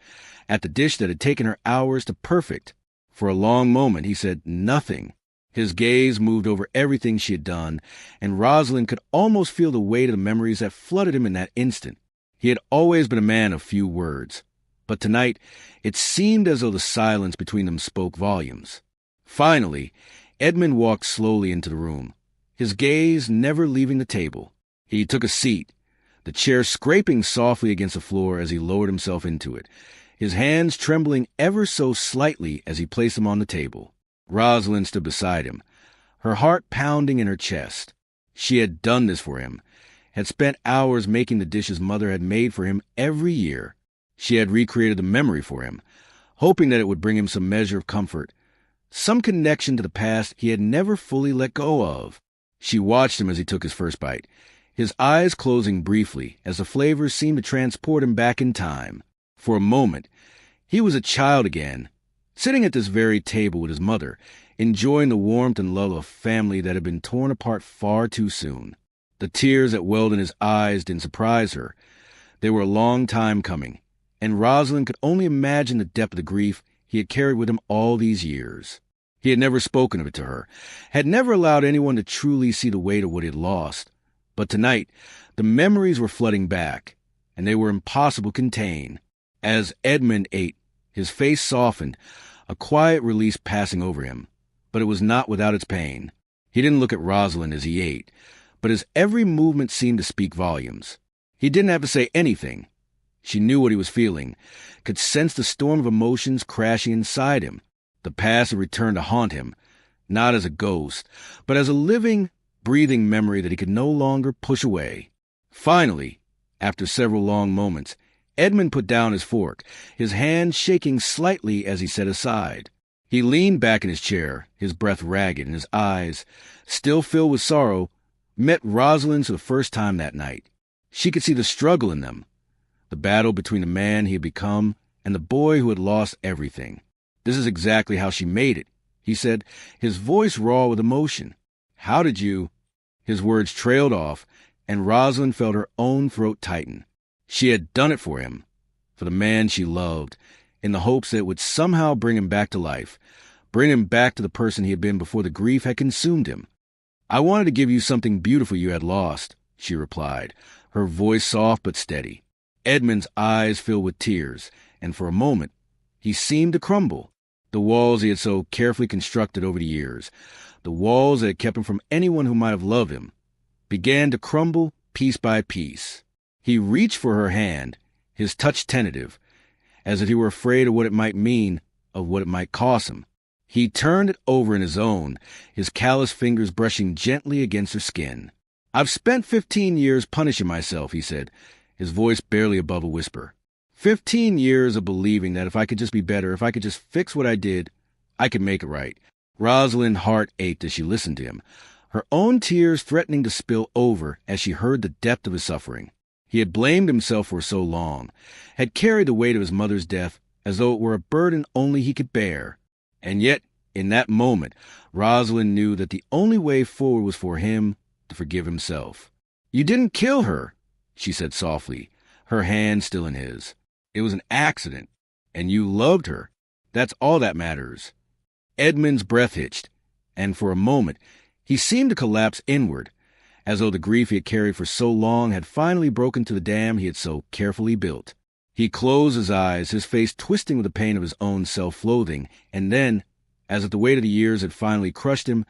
at the dish that had taken her hours to perfect. For a long moment he said nothing. His gaze moved over everything she had done, and Rosalind could almost feel the weight of the memories that flooded him in that instant. He had always been a man of few words, but tonight it seemed as though the silence between them spoke volumes. Finally, Edmund walked slowly into the room, his gaze never leaving the table. He took a seat, the chair scraping softly against the floor as he lowered himself into it, his hands trembling ever so slightly as he placed them on the table. Rosalind stood beside him, her heart pounding in her chest. She had done this for him, had spent hours making the dishes mother had made for him every year. She had recreated the memory for him, hoping that it would bring him some measure of comfort, some connection to the past he had never fully let go of. She watched him as he took his first bite, his eyes closing briefly as the flavors seemed to transport him back in time. For a moment, he was a child again, sitting at this very table with his mother, enjoying the warmth and love of a family that had been torn apart far too soon. The tears that welled in his eyes didn't surprise her. They were a long time coming, and Rosalind could only imagine the depth of the grief he had carried with him all these years. He had never spoken of it to her, had never allowed anyone to truly see the weight of what he had lost. But tonight, the memories were flooding back, and they were impossible to contain. As Edmund ate, his face softened, a quiet release passing over him. But it was not without its pain. He didn't look at Rosalind as he ate, but his every movement seemed to speak volumes. He didn't have to say anything. She knew what he was feeling, could sense the storm of emotions crashing inside him. The past had returned to haunt him, not as a ghost, but as a living, breathing memory that he could no longer push away. Finally, after several long moments, Edmund put down his fork, his hand shaking slightly as he set aside. He leaned back in his chair, his breath ragged, and his eyes, still filled with sorrow, met Rosalind's for the first time that night. She could see the struggle in them, the battle between the man he had become and the boy who had lost everything. "This is exactly how she made it," he said, his voice raw with emotion. "How did you—" His words trailed off, and Rosalind felt her own throat tighten. She had done it for him, for the man she loved, in the hopes that it would somehow bring him back to life, bring him back to the person he had been before the grief had consumed him. "I wanted to give you something beautiful you had lost," she replied, her voice soft but steady. Edmund's eyes filled with tears, and for a moment he seemed to crumble. The walls he had so carefully constructed over the years, the walls that had kept him from anyone who might have loved him, began to crumble piece by piece. He reached for her hand, his touch tentative, as if he were afraid of what it might mean, of what it might cost him. He turned it over in his own, his callous fingers brushing gently against her skin. "I've spent 15 years punishing myself," he said, his voice barely above a whisper. 15 years of believing that if I could just be better, if I could just fix what I did, I could make it right. Rosalind's heart ached as she listened to him, her own tears threatening to spill over as she heard the depth of his suffering. He had blamed himself for so long, had carried the weight of his mother's death as though it were a burden only he could bear. And yet, in that moment, Rosalind knew that the only way forward was for him to forgive himself. "You didn't kill her," she said softly, her hand still in his. "It was an accident, and you loved her. That's all that matters." Edmund's breath hitched, and for a moment he seemed to collapse inward, as though the grief he had carried for so long had finally broken to the dam he had so carefully built. He closed his eyes, his face twisting with the pain of his own self-loathing, and then, as if the weight of the years had finally crushed him,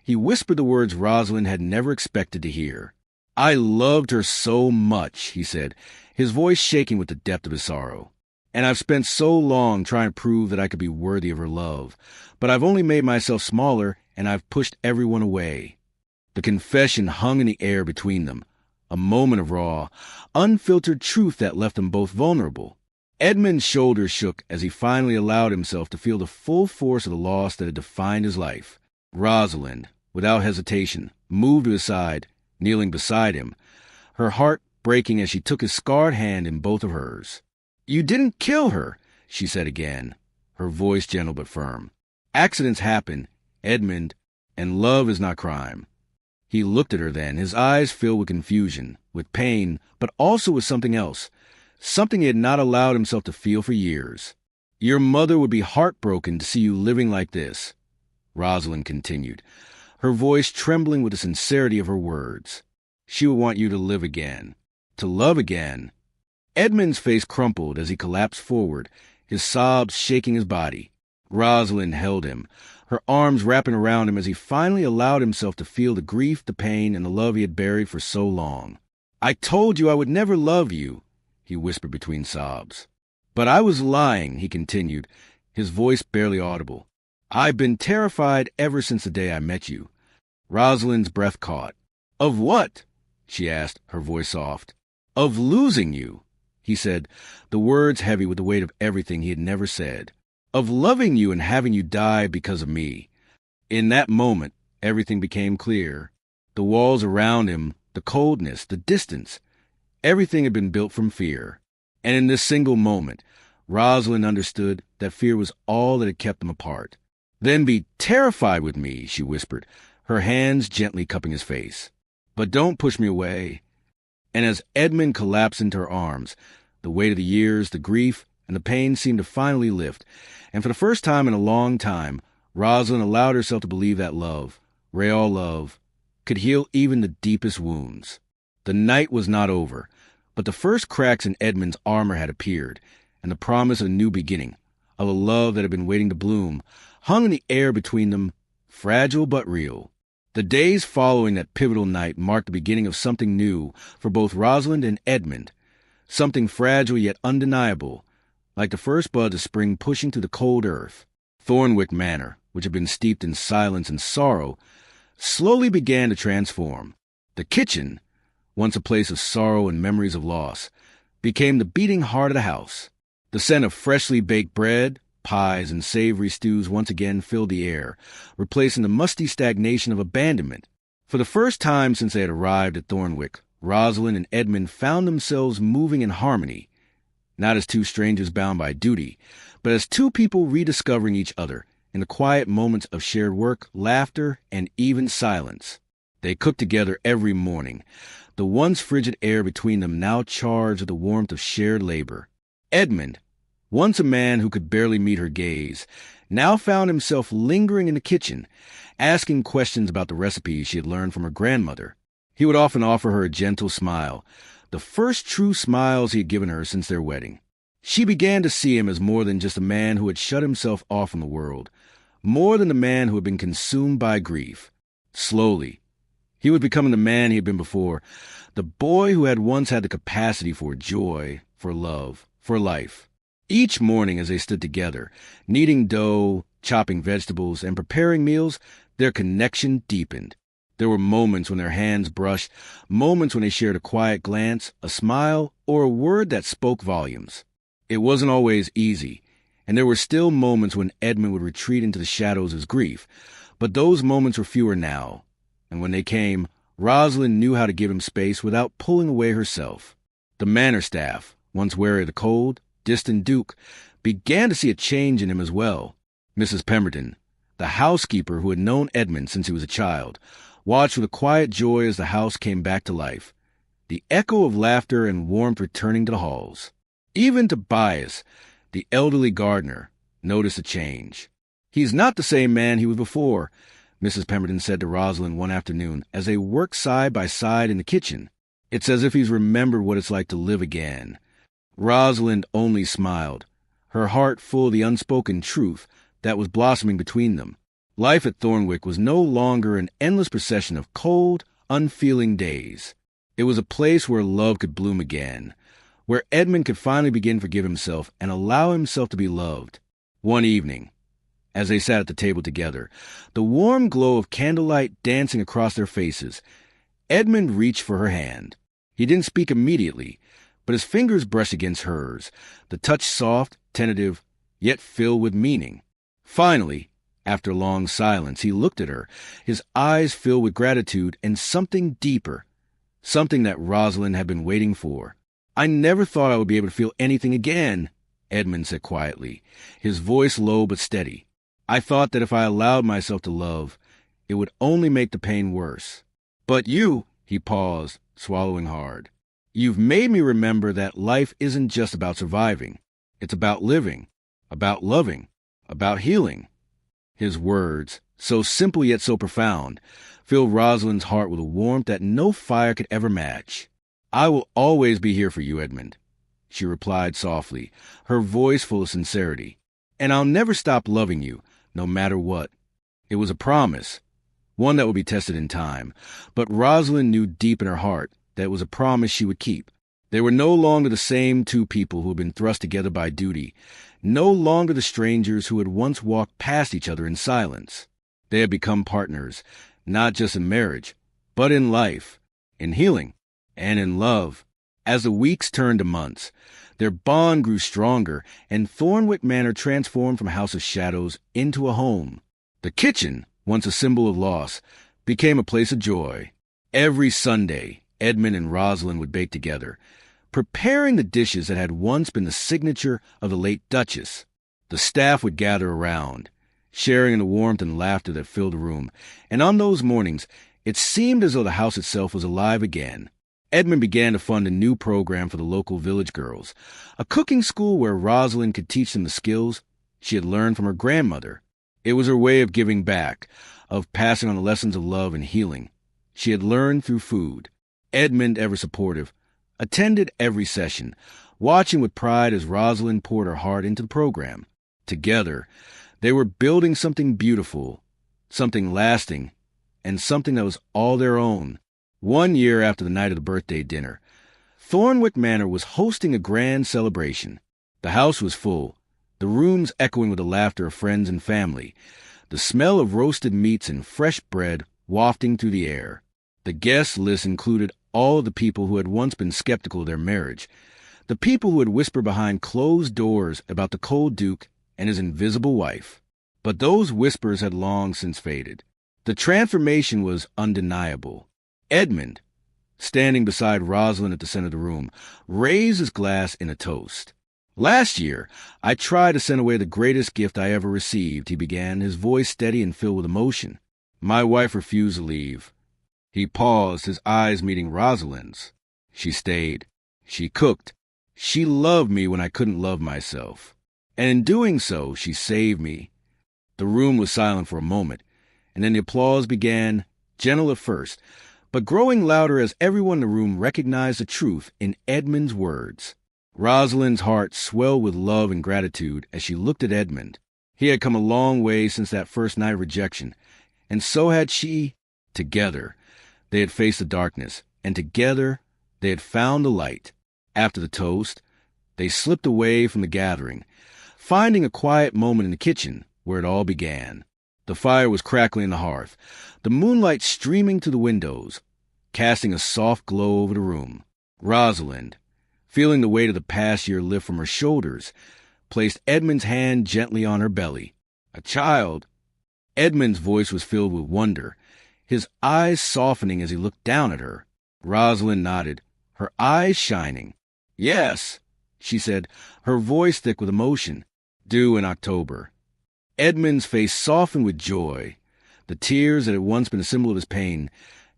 he whispered the words Rosalind had never expected to hear. "I loved her so much," he said, his voice shaking with the depth of his sorrow. "And I've spent so long trying to prove that I could be worthy of her love, but I've only made myself smaller, and I've pushed everyone away." The confession hung in the air between them, a moment of raw, unfiltered truth that left them both vulnerable. Edmund's shoulders shook as he finally allowed himself to feel the full force of the loss that had defined his life. Rosalind, without hesitation, moved to his side, kneeling beside him, her heart breaking as she took his scarred hand in both of hers. "You didn't kill her," she said again, her voice gentle but firm. "Accidents happen, Edmund, and love is not crime." He looked at her then, his eyes filled with confusion, with pain, but also with something else, something he had not allowed himself to feel for years. "Your mother would be heartbroken to see you living like this," Rosalind continued, her voice trembling with the sincerity of her words. "She would want you to live again, to love again." Edmund's face crumpled as he collapsed forward, his sobs shaking his body. Rosalind held him, her arms wrapping around him as he finally allowed himself to feel the grief, the pain, and the love he had buried for so long. "I told you I would never love you," he whispered between sobs. "But I was lying," he continued, his voice barely audible. "I've been terrified ever since the day I met you." Rosalind's breath caught. "Of what?" she asked, her voice soft. "Of losing you," he said, the words heavy with the weight of everything he had never said. "Of loving you and having you die because of me." In that moment, everything became clear. The walls around him, the coldness, the distance, everything had been built from fear. And in this single moment, Rosalind understood that fear was all that had kept them apart. "Then be terrified with me," she whispered, her hands gently cupping his face. "But don't push me away." And as Edmund collapsed into her arms, the weight of the years, the grief, and the pain seemed to finally lift, and for the first time in a long time, Rosalind allowed herself to believe that love, real love, could heal even the deepest wounds. The night was not over, but the first cracks in Edmund's armor had appeared, and the promise of a new beginning, of a love that had been waiting to bloom, hung in the air between them, fragile but real. The days following that pivotal night marked the beginning of something new for both Rosalind and Edmund, something fragile yet undeniable, like the first buds of spring pushing through the cold earth. Thornwick Manor, which had been steeped in silence and sorrow, slowly began to transform. The kitchen, once a place of sorrow and memories of loss, became the beating heart of the house. The scent of freshly baked bread, pies, and savory stews once again filled the air, replacing the musty stagnation of abandonment. For the first time since they had arrived at Thornwick, Rosalind and Edmund found themselves moving in harmony, not as two strangers bound by duty, but as two people rediscovering each other in the quiet moments of shared work, laughter, and even silence. They cooked together every morning, the once frigid air between them now charged with the warmth of shared labor. Edmund, once a man who could barely meet her gaze, now found himself lingering in the kitchen, asking questions about the recipes she had learned from her grandmother. He would often offer her a gentle smile, the first true smiles he had given her since their wedding. She began to see him as more than just a man who had shut himself off from the world, more than a man who had been consumed by grief. Slowly, he was becoming the man he had been before, the boy who had once had the capacity for joy, for love, for life. Each morning as they stood together, kneading dough, chopping vegetables, and preparing meals, their connection deepened. There were moments when their hands brushed, moments when they shared a quiet glance, a smile, or a word that spoke volumes. It wasn't always easy, and there were still moments when Edmund would retreat into the shadows of his grief, but those moments were fewer now, and when they came, Rosalind knew how to give him space without pulling away herself. The manor staff, once wary of the cold, distant Duke, began to see a change in him as well. Mrs. Pemberton, the housekeeper who had known Edmund since he was a child, watched with a quiet joy as the house came back to life, the echo of laughter and warmth returning to the halls. Even Tobias, the elderly gardener, noticed a change. "He's not the same man he was before," Mrs. Pemberton said to Rosalind one afternoon as they worked side by side in the kitchen. "It's as if he's remembered what it's like to live again." Rosalind only smiled, her heart full of the unspoken truth that was blossoming between them. Life at Thornwick was no longer an endless procession of cold, unfeeling days. It was a place where love could bloom again, where Edmund could finally begin to forgive himself and allow himself to be loved. One evening, as they sat at the table together, the warm glow of candlelight dancing across their faces, Edmund reached for her hand. He didn't speak immediately, but his fingers brushed against hers, the touch soft, tentative, yet filled with meaning. Finally, after a long silence, he looked at her, his eyes filled with gratitude and something deeper, something that Rosalind had been waiting for. "I never thought I would be able to feel anything again," Edmund said quietly, his voice low but steady. "I thought that if I allowed myself to love, it would only make the pain worse. But you," he paused, swallowing hard, "you've made me remember that life isn't just about surviving. It's about living, about loving, about healing." His words, so simple yet so profound, filled Rosalind's heart with a warmth that no fire could ever match. "I will always be here for you, Edmund," she replied softly, her voice full of sincerity. "And I'll never stop loving you, no matter what." It was a promise, one that would be tested in time, but Rosalind knew deep in her heart that it was a promise she would keep. They were no longer the same two people who had been thrust together by duty, no longer the strangers who had once walked past each other in silence. They had become partners, not just in marriage, but in life, in healing, and in love. As the weeks turned to months, their bond grew stronger, and Thornwick Manor transformed from a house of shadows into a home. The kitchen, once a symbol of loss, became a place of joy. Every Sunday, Edmund and Rosalind would bake together, preparing the dishes that had once been the signature of the late Duchess. The staff would gather around, sharing in the warmth and laughter that filled the room, and on those mornings, it seemed as though the house itself was alive again. Edmund began to fund a new program for the local village girls, a cooking school where Rosalind could teach them the skills she had learned from her grandmother. It was her way of giving back, of passing on the lessons of love and healing she had learned through food. Edmund, ever supportive, attended every session, watching with pride as Rosalind poured her heart into the program. Together, they were building something beautiful, something lasting, and something that was all their own. 1 year after the night of the birthday dinner, Thornwick Manor was hosting a grand celebration. The house was full, the rooms echoing with the laughter of friends and family, the smell of roasted meats and fresh bread wafting through the air. The guest list included all of the people who had once been skeptical of their marriage, the people who had whispered behind closed doors about the cold Duke and his invisible wife. But those whispers had long since faded. The transformation was undeniable. Edmund, standing beside Rosalind at the center of the room, raised his glass in a toast. "Last year, I tried to send away the greatest gift I ever received," he began, his voice steady and filled with emotion. "My wife refused to leave." He paused, his eyes meeting Rosalind's. "She stayed. She cooked. She loved me when I couldn't love myself. And in doing so, she saved me." The room was silent for a moment, and then the applause began, gentle at first, but growing louder as everyone in the room recognized the truth in Edmund's words. Rosalind's heart swelled with love and gratitude as she looked at Edmund. He had come a long way since that first night of rejection, and so had she. Together, they had faced the darkness, and together they had found the light. After the toast, they slipped away from the gathering, finding a quiet moment in the kitchen where it all began. The fire was crackling in the hearth, the moonlight streaming through the windows, casting a soft glow over the room. Rosalind, feeling the weight of the past year lift from her shoulders, placed Edmund's hand gently on her belly. "A child." Edmund's voice was filled with wonder, his eyes softening as he looked down at her. Rosalind nodded, her eyes shining. "Yes," she said, her voice thick with emotion. "Due in October." Edmund's face softened with joy. The tears that had once been a symbol of his pain,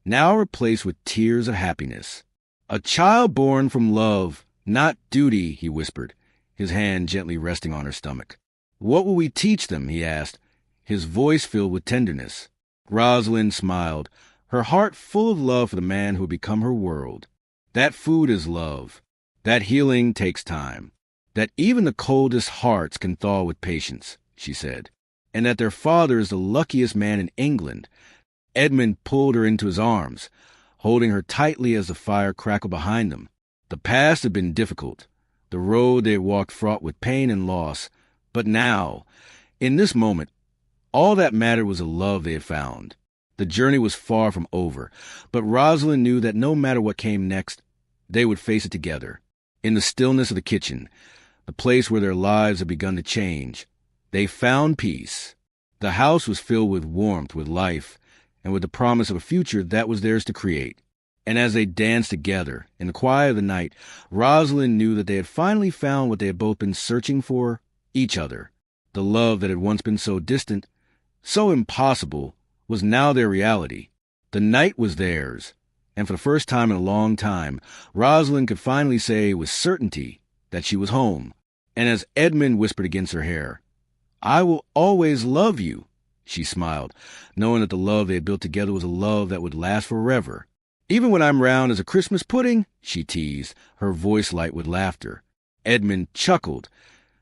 now replaced with tears of happiness. "A child born from love, not duty," he whispered, his hand gently resting on her stomach. "What will we teach them?" he asked, his voice filled with tenderness. Rosalind smiled, her heart full of love for the man who had become her world. "That food is love. That healing takes time. That even the coldest hearts can thaw with patience," she said. "And that their father is the luckiest man in England." Edmund pulled her into his arms, holding her tightly as the fire crackled behind them. The past had been difficult, the road they had walked fraught with pain and loss, but now, in this moment, all that mattered was the love they had found. The journey was far from over, but Rosalind knew that no matter what came next, they would face it together. In the stillness of the kitchen, the place where their lives had begun to change, they found peace. The house was filled with warmth, with life, and with the promise of a future that was theirs to create. And as they danced together, in the quiet of the night, Rosalind knew that they had finally found what they had both been searching for, each other. The love that had once been so distant, so impossible, was now their reality. The night was theirs, and for the first time in a long time, Rosalind could finally say with certainty that she was home. And as Edmund whispered against her hair, "I will always love you," she smiled, knowing that the love they had built together was a love that would last forever. "Even when I'm round as a Christmas pudding," she teased, her voice light with laughter. Edmund chuckled,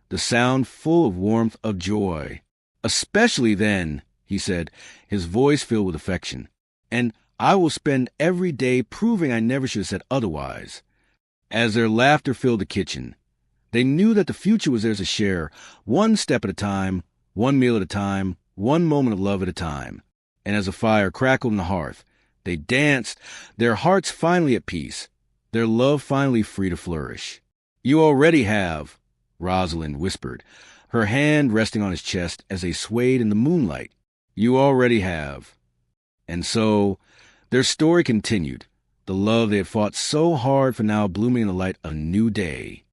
the sound full of warmth of joy. "Especially then," he said, his voice filled with affection. "And I will spend every day proving I never should have said otherwise." As their laughter filled the kitchen, they knew that the future was theirs to share, one step at a time, one meal at a time, one moment of love at a time. And as the fire crackled on the hearth, they danced, their hearts finally at peace, their love finally free to flourish. "You already have," Rosalind whispered, her hand resting on his chest as they swayed in the moonlight. "You already have." And so, their story continued, The love they had fought so hard for now blooming in the light of a new day.